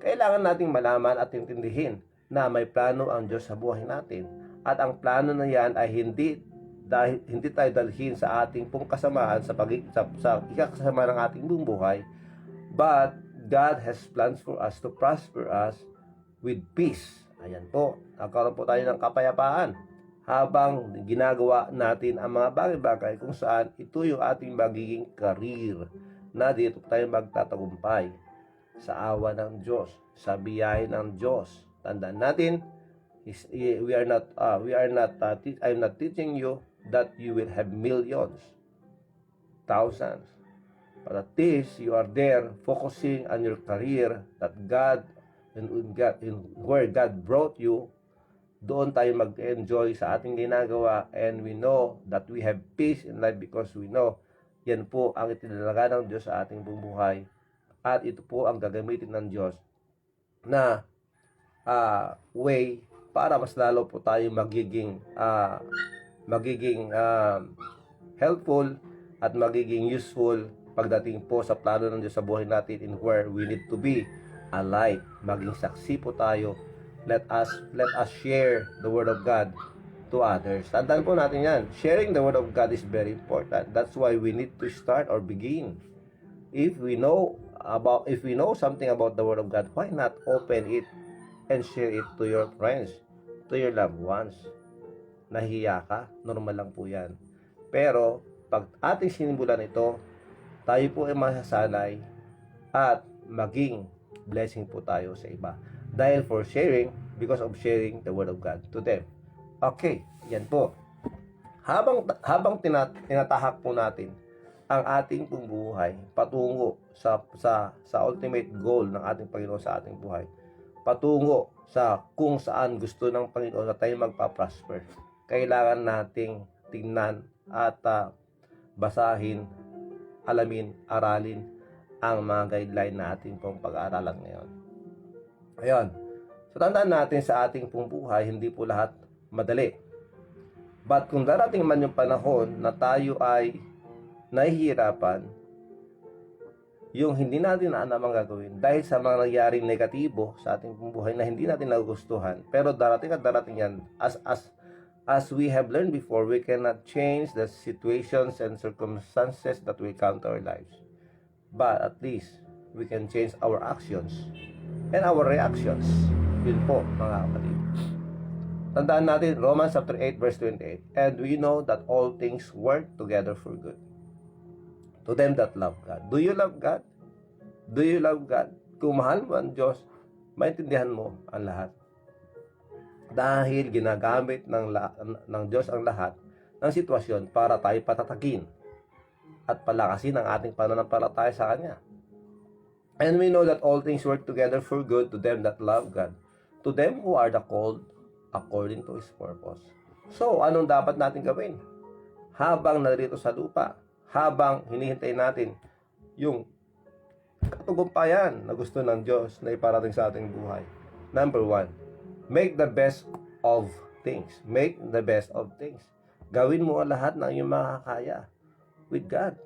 Kailangan nating malaman at intindihin na may plano ang Diyos sa buhay natin. At ang plano na yan ay hindi tayo dalhin sa ating pong kasamaan sa ikakasama ng ating buong buhay, but God has plans for us to prosper us with peace. Ayan po, nagkaroon po tayo ng kapayapaan habang ginagawa natin ang mga bagay-bagay kung saan ito yung ating magiging career na dito tayo magtatagumpay sa awa ng Diyos, sa biyaya ng Diyos. Tandaan natin, I'm not teaching you that you will have millions, thousands, but at least you are there focusing on your career that God and where God brought you. Doon tayo mag-enjoy sa ating ginagawa, and we know that we have peace in life because we know yan po ang itinalaga ng Diyos sa ating buhay. At ito po ang gagamitin ng Diyos na way para mas lalo po tayo magiging helpful at magiging useful pagdating po sa plano ng Diyos sa buhay natin in where we need to be alive. Maging saksi po tayo. Let us share the Word of God to others. Tandaan po natin yan. Sharing the Word of God is very important. That's why we need to start or begin. If we know something about the Word of God, why not open it and share it to your friends, to your loved ones? Nahiya ka? Normal lang po yan. Pero, pag ating sinimulan ito, tayo po ay masasanay at maging blessing po tayo sa iba. Dahil because of sharing the Word of God to them. Okay, yan po. Habang tinatahak po natin ang ating pong buhay patungo sa ultimate goal ng ating Panginoon sa ating buhay, patungo sa kung saan gusto ng Panginoon na tayo magpa-prosper, kailangan nating tingnan at basahin, alamin, aralin ang mga guideline na ating pong pag-aaralan ngayon. Ayan. So, tandaan natin sa ating pong buhay, hindi po lahat madali. But kung darating man yung panahon na tayo ay nahihirapan, yung hindi natin na anamang gagawin dahil sa mga nangyaring negatibo sa ating pong buhay na hindi natin nagugustuhan, pero darating at darating yan. As we have learned before, we cannot change the situations and circumstances that we come to our lives. But at least, we can change our actions and our reactions. Yun po, mga kapatid. Tandaan natin, Romans chapter 8, verse 28. And we know that all things work together for good to them that love God. Do you love God? Do you love God? Kung mahal mo ang Diyos, maintindihan mo ang lahat. Dahil ginagamit ng Diyos ang lahat ng sitwasyon para tayo patatakin at palakasin ang ating pananampalataya sa Kanya. And we know that all things work together for good to them that love God, to them who are the called according to His purpose. So, anong dapat natin gawin? Habang narito sa lupa, habang hinihintay natin yung katugumpayan na gusto ng Diyos na iparating sa ating buhay. Number 1, make the best of things. Make the best of things. Gawin mo ang lahat ng iyong makakaya with God.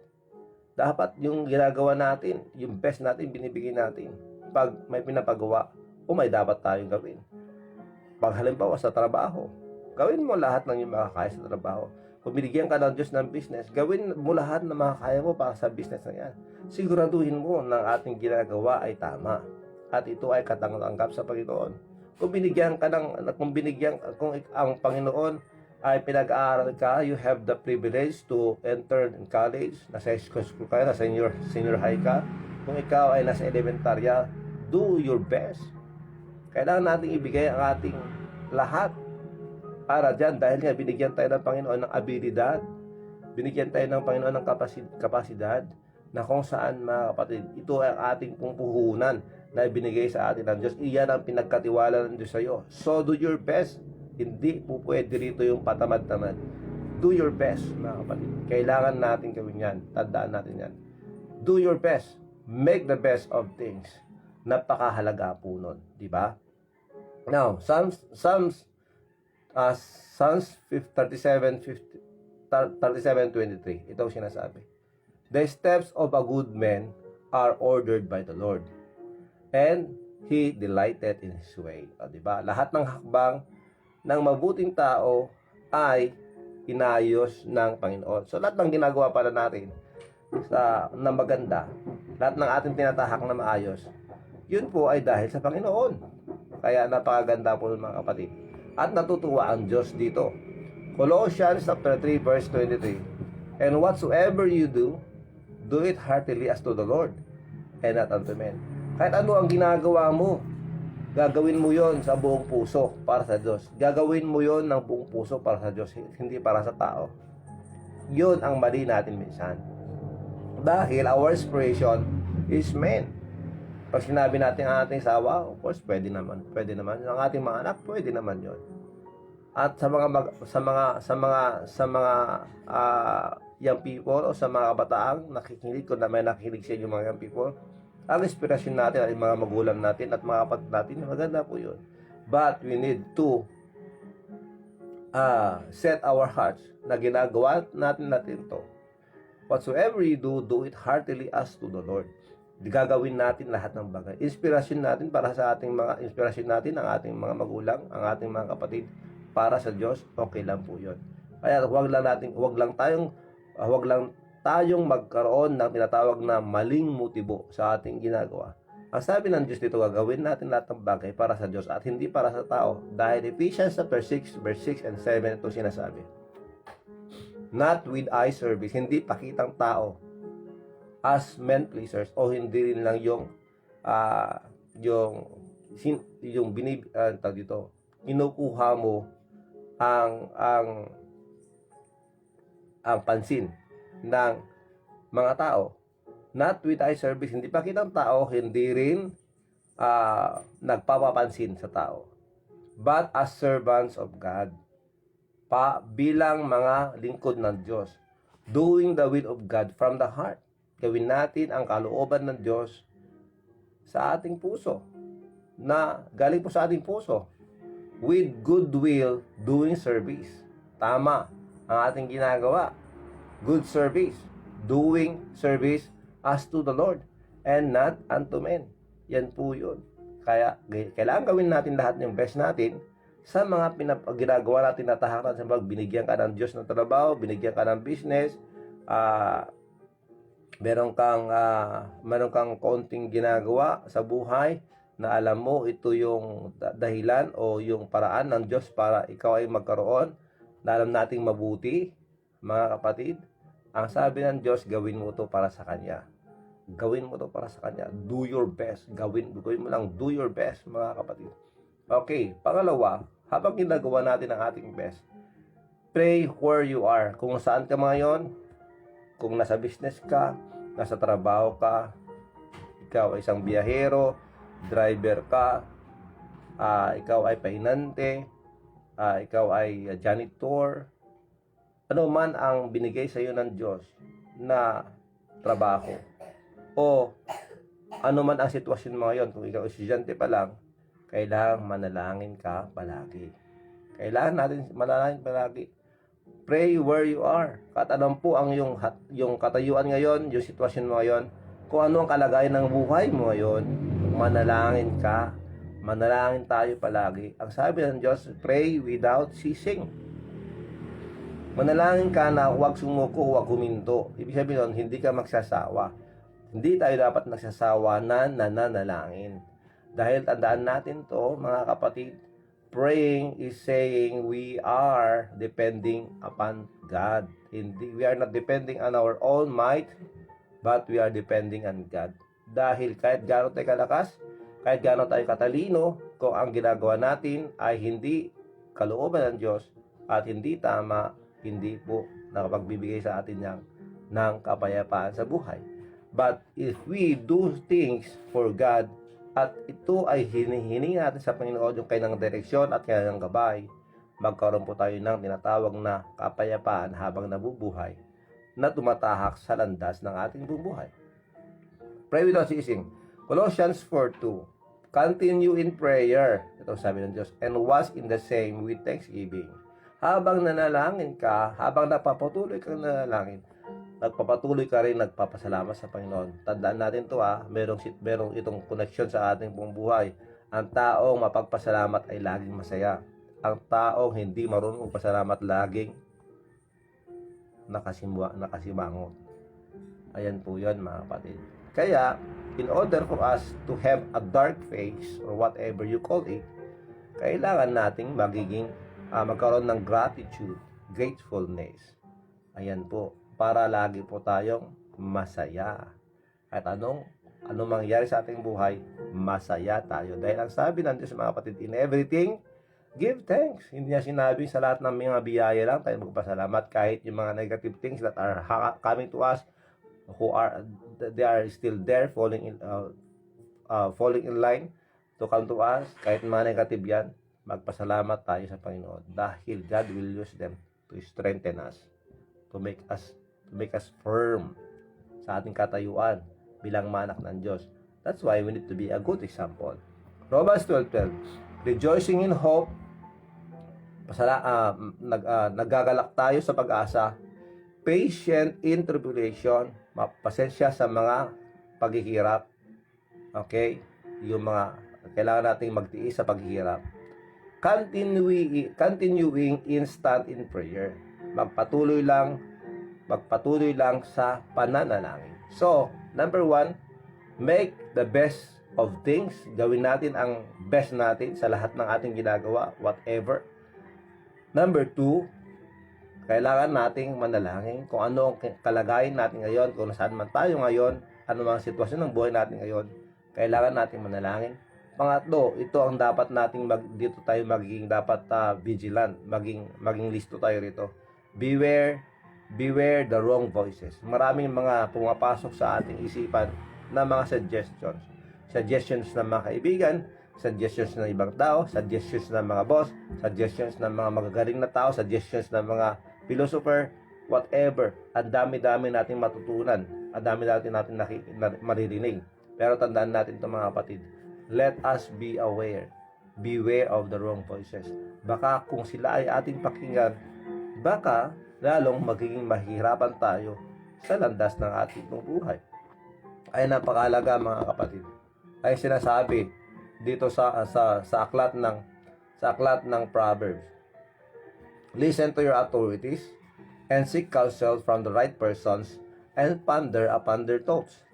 Dapat yung ginagawa natin, yung best natin, binibigay natin. Pag may pinapagawa, may dapat tayong gawin. Pag halimbawa sa trabaho, gawin mo lahat ng iyong makakaya sa trabaho. Kung binigyan ka ng Diyos ng business, gawin mo lahat na makakaya mo para sa business na yan. Siguraduhin mo na ang ating ginagawa ay tama. At ito ay katanggap sa Panginoon. Kung ang Panginoon ay pinag-aaral ka, you have the privilege to enter in college, nasa school ka, nasa senior high ka. Kung ikaw ay nasa elementarya, do your best. Kailangan nating ibigay ang ating lahat para dyan dahil nga binigyan tayo ng Panginoon ng abilidad, binigyan tayo ng Panginoon ng kapasidad na kung saan, mga kapatid, ito ay ang ating pong puhunan na ibinigay sa atin ng Diyos. Iyan ang pinagkatiwala ng Diyos sa iyo. So do your best. Hindi po pwede rito yung patamad-tamad. Do your best, mga kapatid. Kailangan natin gawin yan. Tandaan natin yan. Do your best. Make the best of things. Napakahalaga po nun. Diba? Now, Psalms 37:23. Ito ang sinasabi. The steps of a good man are ordered by the Lord, and He delighted in His way. Diba? Lahat ng hakbang ng mabuting tao ay inayos ng Panginoon. So, lahat ng ginagawa para natin na maganda, lahat ng ating tinatahak na maayos, yun po ay dahil sa Panginoon. Kaya napakaganda po ng mga kapatid. At natutuwa ang Diyos dito. Colossians chapter 3 verse 23. And whatsoever you do, do it heartily as to the Lord, and not unto men. Kahit ano ang ginagawa mo, gagawin mo yon sa buong puso para sa Diyos. Gagawin mo yon ng buong puso para sa Diyos, hindi para sa tao. Yun ang mali natin minsan. Dahil our inspiration is men. Pag sinabi natin ang ating sawa, of course, pwede naman. Ang ating mga anak, pwede naman yon. At sa mga young people o sa mga kabataang nakikinig, kung na may nakikinig sa inyo mga young people, ang inspirasyon natin ay mga magulang natin at mga kapatid natin, maganda po yun. But we need to set our hearts na ginagawa natin to. Whatsoever you do, do it heartily as to the Lord. Gagawin natin lahat ng bagay. Inspirasyon natin para sa ating mga inspirasyon natin, ang ating mga magulang, ang ating mga kapatid, para sa Diyos, okay lang po yun. Kaya wag lang tayong magkaroon ng tinatawag na maling motibo sa ating ginagawa. Ang sabi ng Diyos dito, gagawin natin lahat ng bagay para sa Diyos at hindi para sa tao. Dahil Ephesians chapter 6, verse 6 and 7, ito sinasabi. Not with eye service, hindi pakitang tao as men pleasers, o hindi rin lang yung yung tawag dito, kinukuha mo ang pansin ng mga tao. Not with eye service, hindi pa kitang tao, hindi rin nagpapapansin sa tao. But as servants of God, bilang mga lingkod ng Diyos, doing the will of God from the heart. Gawin natin ang kalooban ng Diyos sa ating puso, na galing po sa ating puso, with goodwill, doing service. Tama ang ating ginagawa. Good service, doing service as to the Lord and not unto men. Yan po yun. Kaya kailangan gawin natin lahat ng best natin sa mga ginagawa natin na tahakan. Sa binigyan ka ng Diyos ng trabaho, binigyan ka ng business, meron kang konting ginagawa sa buhay na alam mo ito yung dahilan o yung paraan ng Diyos para ikaw ay magkaroon na alam nating mabuti, mga kapatid. Ang sabi ng Diyos, gawin mo ito para sa Kanya. Gawin mo ito para sa Kanya. Do your best. Gawin mo lang, do your best, mga kapatid. Okay, pangalawa, habang ginagawa natin ang ating best, pray where you are. Kung saan ka ngayon, kung nasa business ka, nasa trabaho ka, ikaw ay isang biyahero, driver ka, ikaw ay pahinante, ikaw ay janitor, ano man ang binigay sa iyo ng Diyos na trabaho, o ano man ang sitwasyon mo ngayon, kung ikaw estudyante pa lang, kailangang manalangin ka palagi. Kailangan natin manalangin palagi. Pray where you are. Kahit alam po ang yung katayuan ngayon, yung sitwasyon mo ngayon, kung ano ang kalagayan ng buhay mo ngayon, manalangin ka. Manalangin tayo palagi. Ang sabi ng Diyos, pray without ceasing. Manalangin ka na huwag sumuko, huwag huminto. Ibig sabihin nun, hindi ka magsasawa. Hindi tayo dapat nagsasawa na nananalangin. Dahil tandaan natin to, mga kapatid, praying is saying we are depending upon God. We are not depending on our own might, but we are depending on God. Dahil kahit gaano tayo kalakas, kahit gaano tayo katalino, kung ang ginagawa natin ay hindi kalooban ng Diyos at hindi tama, hindi po nakapagbibigay sa atin ng kapayapaan sa buhay. But if we do things for God, at ito ay hinihingi natin sa Panginoon yung kanyang direksyon at kanyang gabay, magkaroon po tayo ng tinatawag na kapayapaan habang nabubuhay na tumatahak sa landas ng ating bubuhay. Pray without ceasing. Colossians 4:2. Continue in prayer. Ito sabi ng Diyos. And was in the same with thanksgiving. Habang nanalangin ka, habang napapatuloy kang nanalangin, nagpapatuloy ka rin nagpapasalamat sa Panginoon. Tandaan natin to merong itong connection sa ating buong buhay. Ang taong mapagpasalamat ay laging masaya. Ang taong hindi marunong magpasalamat laging nakasimangot. Ayan po yun, mga kapatid. Kaya, in order for us to have a dark face or whatever you call it, kailangan nating magkaroon ng gratitude, gratefulness. Ayan po. Para lagi po tayong masaya. At anong mangyari sa ating buhay, masaya tayo. Dahil ang sabi ng Diyos, mga kapatid, in everything, give thanks. Hindi niya sinabi sa lahat ng mga biyaya lang tayo magpasalamat, kahit yung mga negative things that are coming to us, they are still there, falling in line to come to us. Kahit mga negative yan, magpasalamat tayo sa Panginoon. Dahil God will use them to strengthen us, to make us firm sa ating katayuan bilang manak ng Diyos. That's why we need to be a good example. Romans 12:12. Rejoicing in hope. Nagagalak tayo sa pag-asa. Patient in tribulation. Pasensya sa mga paghihirap. Okay? Yung mga kailangan nating magtiis sa paghihirap. Continuing instant in prayer. Magpatuloy lang sa pananalangin. So, number 1, make the best of things. Gawin natin ang best natin sa lahat ng ating ginagawa, whatever. Number 2, kailangan nating manalangin kung ano ang kalagayan natin ngayon, kung saan man tayo ngayon, ano mga sitwasyon ng buhay natin ngayon, kailangan nating manalangin. Pangatlo, ito ang dapat nating dito tayo magiging dapat vigilant, maging listo tayo rito. Beware the wrong voices. Maraming mga pumapasok sa ating isipan na mga suggestions. Suggestions ng mga kaibigan, suggestions ng ibang tao, suggestions ng mga boss, suggestions ng mga magagaling na tao, suggestions ng mga philosopher, whatever. Ang dami-dami nating matutunan, ang dami natin maririnig. Pero tandaan natin ito mga kapatid, let us be aware. Beware of the wrong voices. Baka kung sila ay ating pakinggan, baka lalong magiging mahirapan tayo sa landas ng ating buhay. Ay napakahalaga mga kapatid. Ay sinasabi dito sa aklat ng Proverbs. Listen to your authorities and seek counsel from the right persons and ponder upon their thoughts.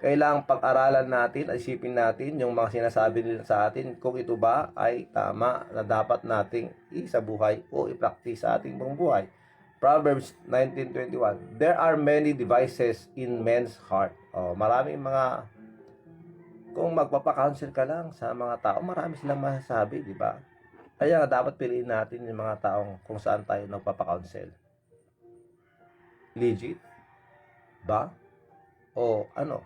Kailangan pag-aralan natin, isipin natin yung mga sinasabi nila sa atin kung ito ba ay tama na dapat nating isabuhay o i-practice sa ating buong buhay. Proverbs 19:21. There are many devices in men's heart. Maraming mga kung magpapa-counsel ka lang sa mga tao, marami silang masasabi, di ba? Kaya dapat piliin natin yung mga taong kung saan tayo nagpapa-counsel. Legit ba? O ano?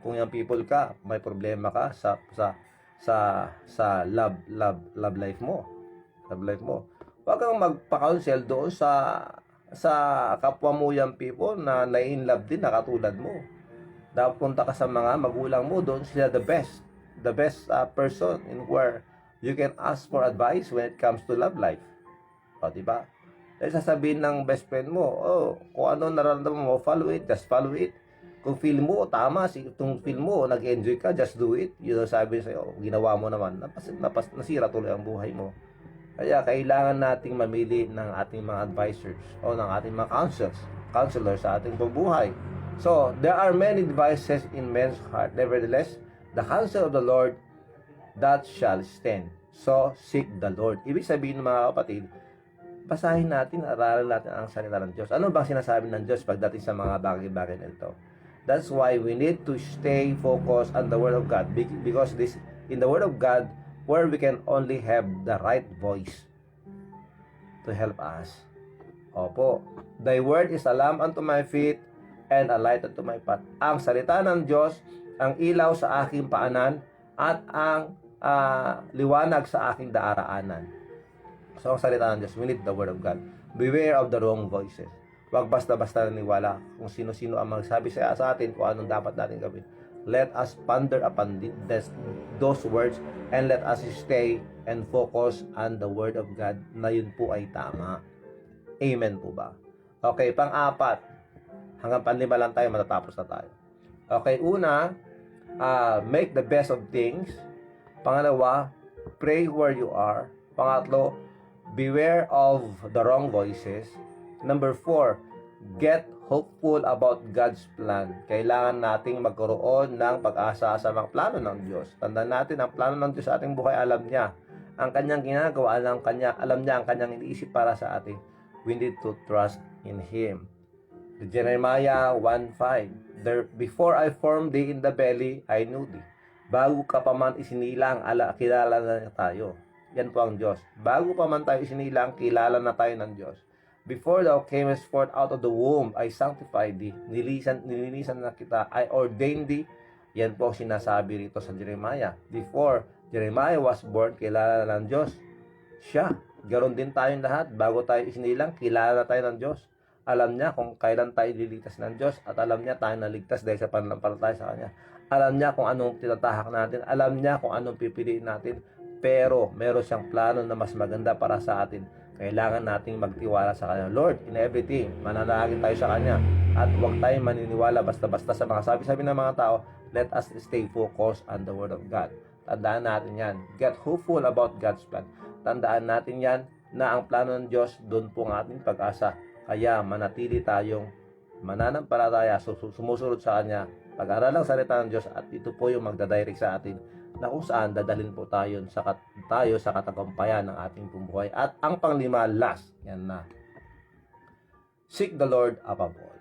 Kung yung people ka, may problema ka sa love life mo. Love life mo. Huwag kang magpa-counsel doon sa kapwa mo yung people na in love din na katulad mo. Dapat punta ka sa mga magulang mo, doon sila the best person in where you can ask for advice when it comes to love life. O, diba? Dahil sasabihin ng best friend mo, kung ano nararamdaman mo, follow it, just follow it. Kung feel mo, tama, itong feel mo, nag-enjoy ka, just do it. Yun ang sabi sa'yo, ginawa mo naman, nasira tuloy ang buhay mo. Kaya kailangan nating mamili ng ating mga advisors o ng ating mga counselors sa ating buhay. So, there are many devices in men's heart. Nevertheless, the counsel of the Lord, that shall stand. So, seek the Lord. Ibig sabihin mga kapatid, basahin natin, aralin natin ang salita ng Diyos. Ano bang sinasabi ng Diyos pagdating sa mga bagay-bagay na ito? That's why we need to stay focused on the Word of God. Because this in the Word of God, where we can only have the right voice to help us. Opo. Thy word is a lamp unto my feet and a light unto my path. Ang salita ng Diyos, ang ilaw sa aking paanan at ang liwanag sa aking daraanan. So, ang salita ng Diyos, we need the Word of God. Beware of the wrong voices. Huwag basta-basta naniwala kung sino-sino ang magsabi sa atin kung anong dapat natin gawin. Let us ponder upon those words and let us stay and focus on the Word of God na yun po ay tama. Amen po ba? Okay, pang-apat. Hanggang panlima lang tayo, matatapos na tayo. Okay, una, make the best of things. Pangalawa, pray where you are. Pangatlo, beware of the wrong voices. Number 4, get hopeful about God's plan. Kailangan nating magkaroon ng pag-asa sa mga plano ng Diyos. Tandaan natin, ang plano ng Diyos sa ating buhay, alam niya. Ang kanyang ginagawa, alam niya ang kanyang iniisip para sa atin. We need to trust in Him. Jeremiah 1:5. Before I formed thee in the belly, I knew thee. Bago ka pa man isinilang, kilala na tayo. Yan po ang Diyos. Bago pa man tayo isinilang, kilala na tayo ng Diyos. Before thou camest forth out of the womb, I sanctified thee. Nilinisan na kita. I ordained thee. Yan po sinasabi rito sa Jeremiah. Before Jeremiah was born, kilala na ng Diyos. Siya. Garon din tayong lahat. Bago tayo isinilang, kilala na tayo ng Diyos. Alam niya kung kailan tayo lilitas ng Diyos at alam niya tayo naligtas dahil sa pananampalataya sa Kanya. Alam niya kung anong tinatahak natin. Alam niya kung anong pipiliin natin. Pero meron siyang plano na mas maganda para sa atin. Kailangan nating magtiwala sa Kanya. Lord, in everything, mananalangin tayo sa Kanya. At huwag tayong maniniwala basta-basta sa mga sabi-sabi ng mga tao. Let us stay focused on the Word of God. Tandaan natin yan. Get hopeful about God's plan. Tandaan natin yan na ang plano ng Diyos, doon po ang ating pag-asa. Kaya manatili tayong mananampalataya, sumusunod sa Kanya. Pag-aral ang salita ng Diyos at ito po yung magdadirect sa atin na kung saan dadalhin po tayo sa katagumpayan ng ating buhay. At ang panglima, last, yan na. Seek the Lord above all.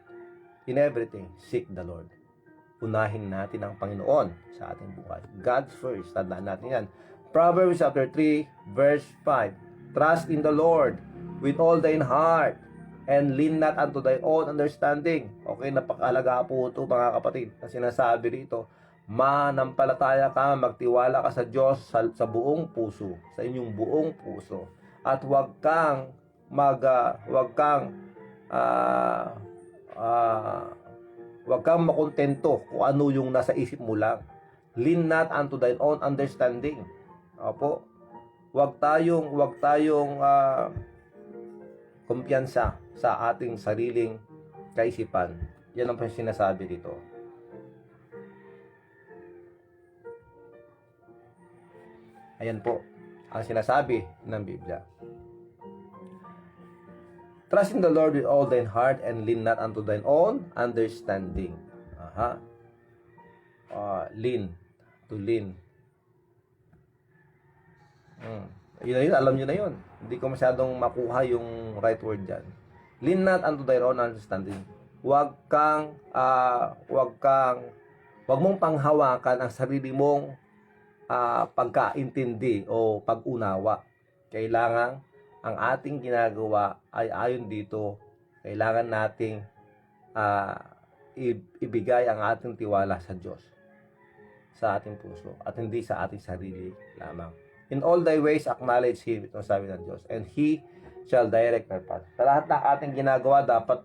In everything, seek the Lord. Unahin natin ang Panginoon sa ating buhay. God's first. Tandaan natin yan. Proverbs chapter 3, verse 5. Trust in the Lord with all thine heart and lean not unto thy own understanding. Okay, napakalaga po ito mga kapatid. Na sinasabi rito, manampalataya ka, magtiwala ka sa Diyos sa buong puso, sa inyong buong puso. At huwag kang makontento kung ano yung nasa isip mo lang. Lean not unto thine own understanding. Opo. Huwag tayong kumpiyansa sa ating sariling kaisipan. Yan ang sinasabi dito. Ayan po ang sinasabi ng Biblia. Trust in the Lord with all thine heart and lean not unto thine own understanding. Lean. To lean. Yun, alam nyo na yun. Hindi ko masyadong makuha yung right word dyan. Lean not unto thine own understanding. Huwag mong panghawakan ang sarili mong pagkaintindi o pag-unawa. Kailangan ang ating ginagawa ay ayon dito. Kailangan nating ibigay ang ating tiwala sa Diyos, sa ating puso, at hindi sa ating sarili lamang. In all thy ways acknowledge Him, itong sabi ng Diyos, and He shall direct our path. Sa lahat ng ating ginagawa, dapat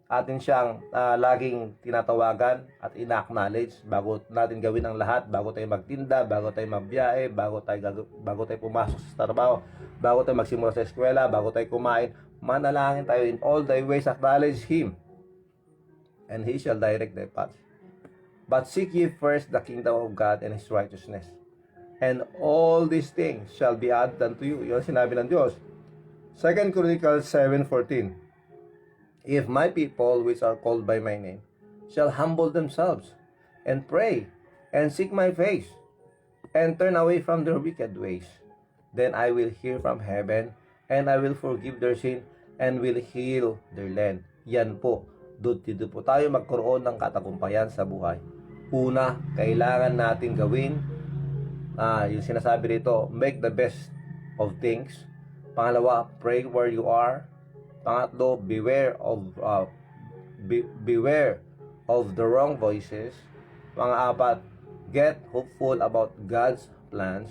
atin siyang laging tinatawagan at ina-acknowledge bago natin gawin ang lahat, bago tayo magtinda, bago tayo magbiyahe, bago tayo pumasok sa trabaho, bago tayo magsimula sa eskwela, bago tayo kumain. Manalangin tayo, in all thy ways acknowledge Him, and He shall direct thy path. But seek ye first the kingdom of God and His righteousness, and all these things shall be added unto you. Yun sinabi ng Diyos. 2 Chronicles 7:14. If my people which are called by my name shall humble themselves and pray and seek my face and turn away from their wicked ways, then I will hear from heaven and I will forgive their sin and will heal their land. Yan po. Dito po tayo magkaroon ng katagumpayan sa buhay. Una, kailangan natin gawin yung sinasabi rito, make the best of things. Pangalawa, pray where you are. Pangatlo, beware of the wrong voices. Pang-apat, get hopeful about God's plans.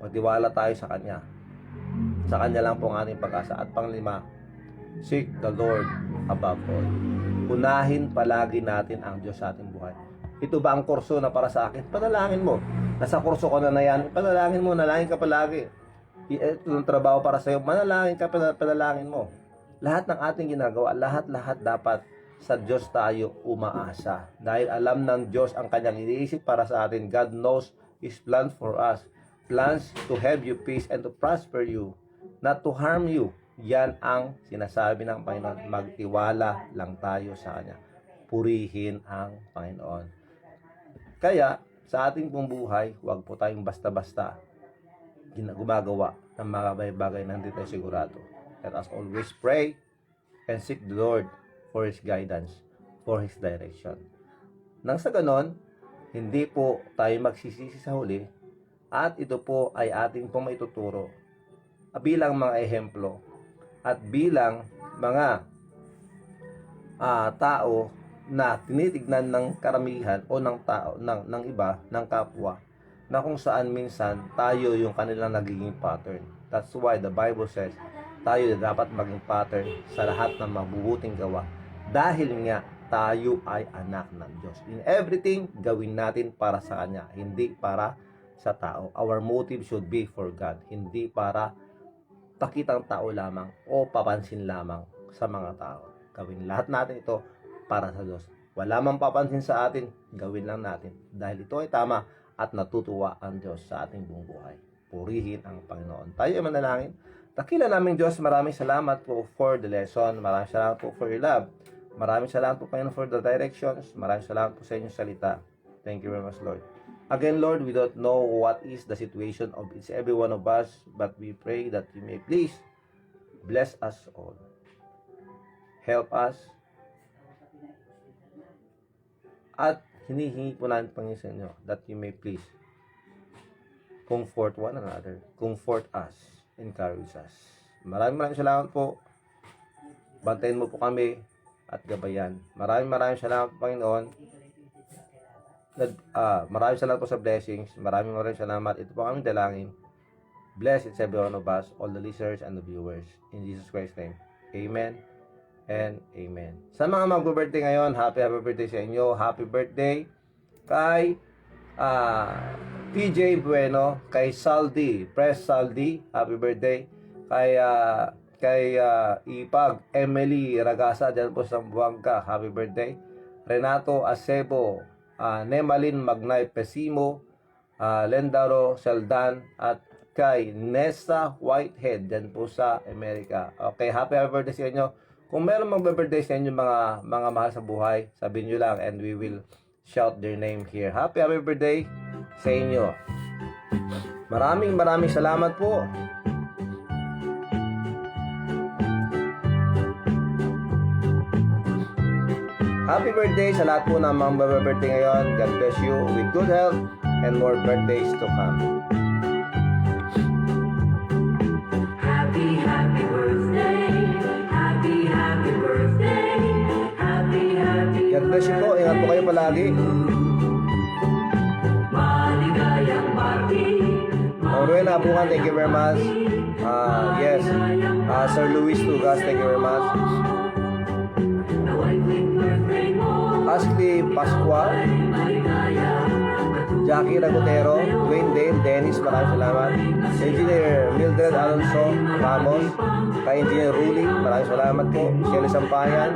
Magtiwala tayo sa Kanya. Sa Kanya lang po ang ating pag-asa. At panglima, seek the Lord above all. Unahin palagi natin ang Diyos sa ating buhay. Ito ba ang kurso na para sa akin? Panalangin mo. Nasa kurso ko na yan. Panalangin mo, nalangin ka palagi. Ito ang trabaho para sa iyo. Manalangin ka, panalangin mo. Lahat ng ating ginagawa, lahat dapat sa Diyos tayo umaasa. Dahil alam ng Diyos ang Kanyang iniisip para sa atin. God knows His plans for us. Plans to have you peace and to prosper you, not to harm you. Yan ang sinasabi ng Panginoon. Magtiwala lang tayo sa Kanya. Purihin ang Panginoon. Kaya, sa ating pong buhay, huwag po tayong basta-basta gumagawa ng mga bagay na hindi tayo sigurado. Let us always pray and seek the Lord for His guidance, for His direction. Nang sa ganon, hindi po tayo magsisisi sa huli at ito po ay ating pong maituturo bilang mga ehemplo at bilang mga tao na tinitignan ng karamihan o ng tao, ng iba, ng kapwa, na kung saan minsan tayo yung kanilang nagiging pattern. That's why the Bible says, tayo dapat maging pattern sa lahat ng mabubuting gawa. Dahil nga, tayo ay anak ng Diyos. In everything, gawin natin para sa Kanya, hindi para sa tao. Our motive should be for God, hindi para pakitang tao lamang o papansin lamang sa mga tao. Gawin lahat natin ito para sa Diyos. Wala mang papansin sa atin, gawin lang natin. Dahil ito ay tama at natutuwa ang Diyos sa ating buong buhay. Purihin ang Panginoon. Tayo ay manalangin. Dakila naming Diyos, maraming salamat po for the lesson. Maraming salamat po for your love. Maraming salamat po, Panginoon, for the directions. Maraming salamat po sa inyong salita. Thank you very much, Lord. Again, Lord, we don't know what is the situation of each every one of us, but we pray that you may please bless us all. Help us at hinihingi po natin Panginoon sa inyo that you may please comfort one another, comfort us, encourage us. Maraming salamat po. Bantayan mo po kami at gabayan. Maraming salamat Panginoon. Maraming salamat po sa blessings. Maraming salamat. Ito po kami dalangin. Bless each every one of us, all the listeners and the viewers. In Jesus Christ's name. Amen and amen. Sa mga mag-birthday ngayon, happy birthday sa inyo. Happy birthday kay PJ Bueno, kay Saldi, Press Saldi, happy birthday. Kay Ipag, Emily Ragasa, dyan po sa Buanga, happy birthday. Renato Acebo, Nemalin Magnay Pesimo, Lendaro Seldan, at kay Nessa Whitehead, dyan po sa Amerika. Okay, happy birthday sa inyo. Kung meron mag-birthday sa inyo mga mahal sa buhay, sabihin nyo lang and we will shout their name here. Happy birthday sa inyo. Maraming salamat po. Happy birthday sa lahat po ng mga birthday ngayon. God bless you with good health and more birthdays to come. Happy birthday, happy birthday, happy God bless you po. Ingat po kayo palagi. maligayang party. Ruel Abungan, thank you very much. Yes. Sir Luis Tugas, thank you very much. Nawa'y quick birthday mo, Ashley Pascual, Jackie Ragotero, Dwayne Dale, Dennis, maraming salamat. Engineer Mildred Alonso Ramos, kay Engineer Ruli, maraming salamat po. Shelly Sampayan,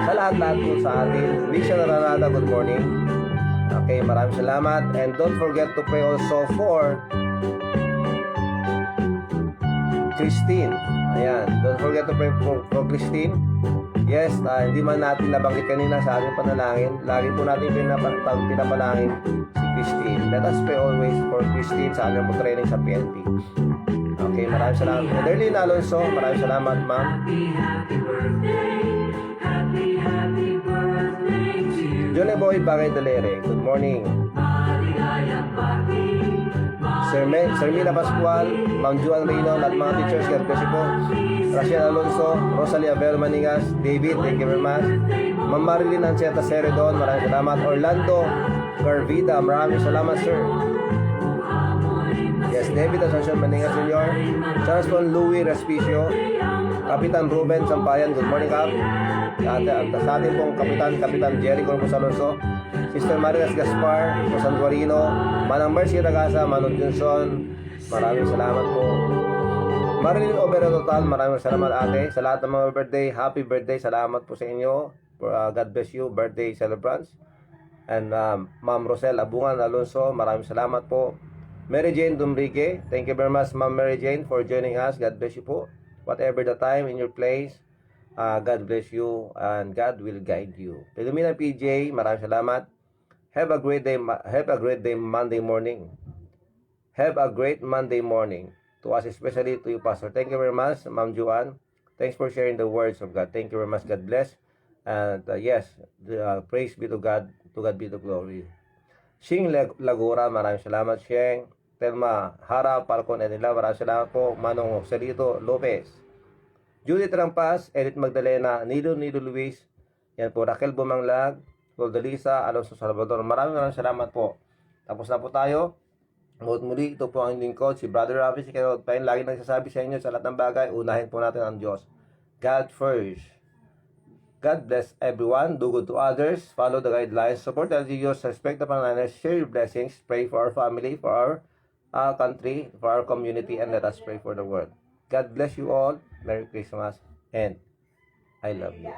sa lahat po sa atin. Vision Ranada, good morning. Okay, maraming salamat. And don't forget to pray also for Christine. Ayan, don't forget to pray for Christine. Yes, hindi man natin nabanggit kanina sa ating panalangin. Lagi po natin pinapalangin si Christine. Let us pray always for Christine sa kanyang training sa PNP. Okay, maraming salamat. Ederlyn Alonso, maraming salamat, ma'am. happy birthday, happy birthday to you. Johnny Boy Bagay Dalere, good morning. Maligayang party, Sir Mina Pascual, Ma'am Juan Reyno, at mga teachers, God bless you po. Rachel Alonso, Rosalia Abel Maningas, David, thank you very much. Ma'am Marilyn Anceta Seredon, maraming salamat. Orlando Garvida, maraming salamat, sir. Yes, David Asuncion Maningas Sr. Charles Von Louis Respicio, Kapitan Ruben Sampayan, good morning, Kap. At sa ating pong Kapitan Jerry Corpus Alonso, Sister Marias Gaspar, Rosan Guarino, Manang Mercy Ragasa, Manon Johnson, maraming salamat po. Marilyn Obero Total, maraming salamat ate. Sa lahat ng mga birthday, happy birthday, salamat po sa inyo. God bless you, birthday celebrants. And Ma'am Rosel Abungan Alonso, maraming salamat po. Mary Jane Dumrigue, thank you very much Ma'am Mary Jane for joining us. God bless you po. Whatever the time in your place, God bless you and God will guide you. Pilumina PJ, maraming salamat. Have a great day Monday morning. Have a great Monday morning. To us, especially to you, Pastor. Thank you very much, Ma'am Juan. Thanks for sharing the words of God. Thank you very much. God bless. And yes, praise be to God. To God be the glory. Shing Lagura, maraming salamat, Sheng. Telma Hara, Parcon Edila, maraming salamat po. Manong Celito Lopez. Judith Rampas, Edith Magdalena, Nido Luis. Yan po, Raquel Bumanglag, Goldalisa, Alonso Salvador. Maraming salamat po. Tapos na po tayo. Muli, ito po ang lingkod, si Brother Rafi, si Kenneth Payne, lagi nagsasabi sa inyo sa lahat ng bagay, unahin po natin ang Diyos. God first. God bless everyone, do good to others, follow the guidelines, support the LGUs, respect the pangalaners, share your blessings, pray for our family, for our country, for our community, and let us pray for the world. God bless you all, Merry Christmas, and I love you.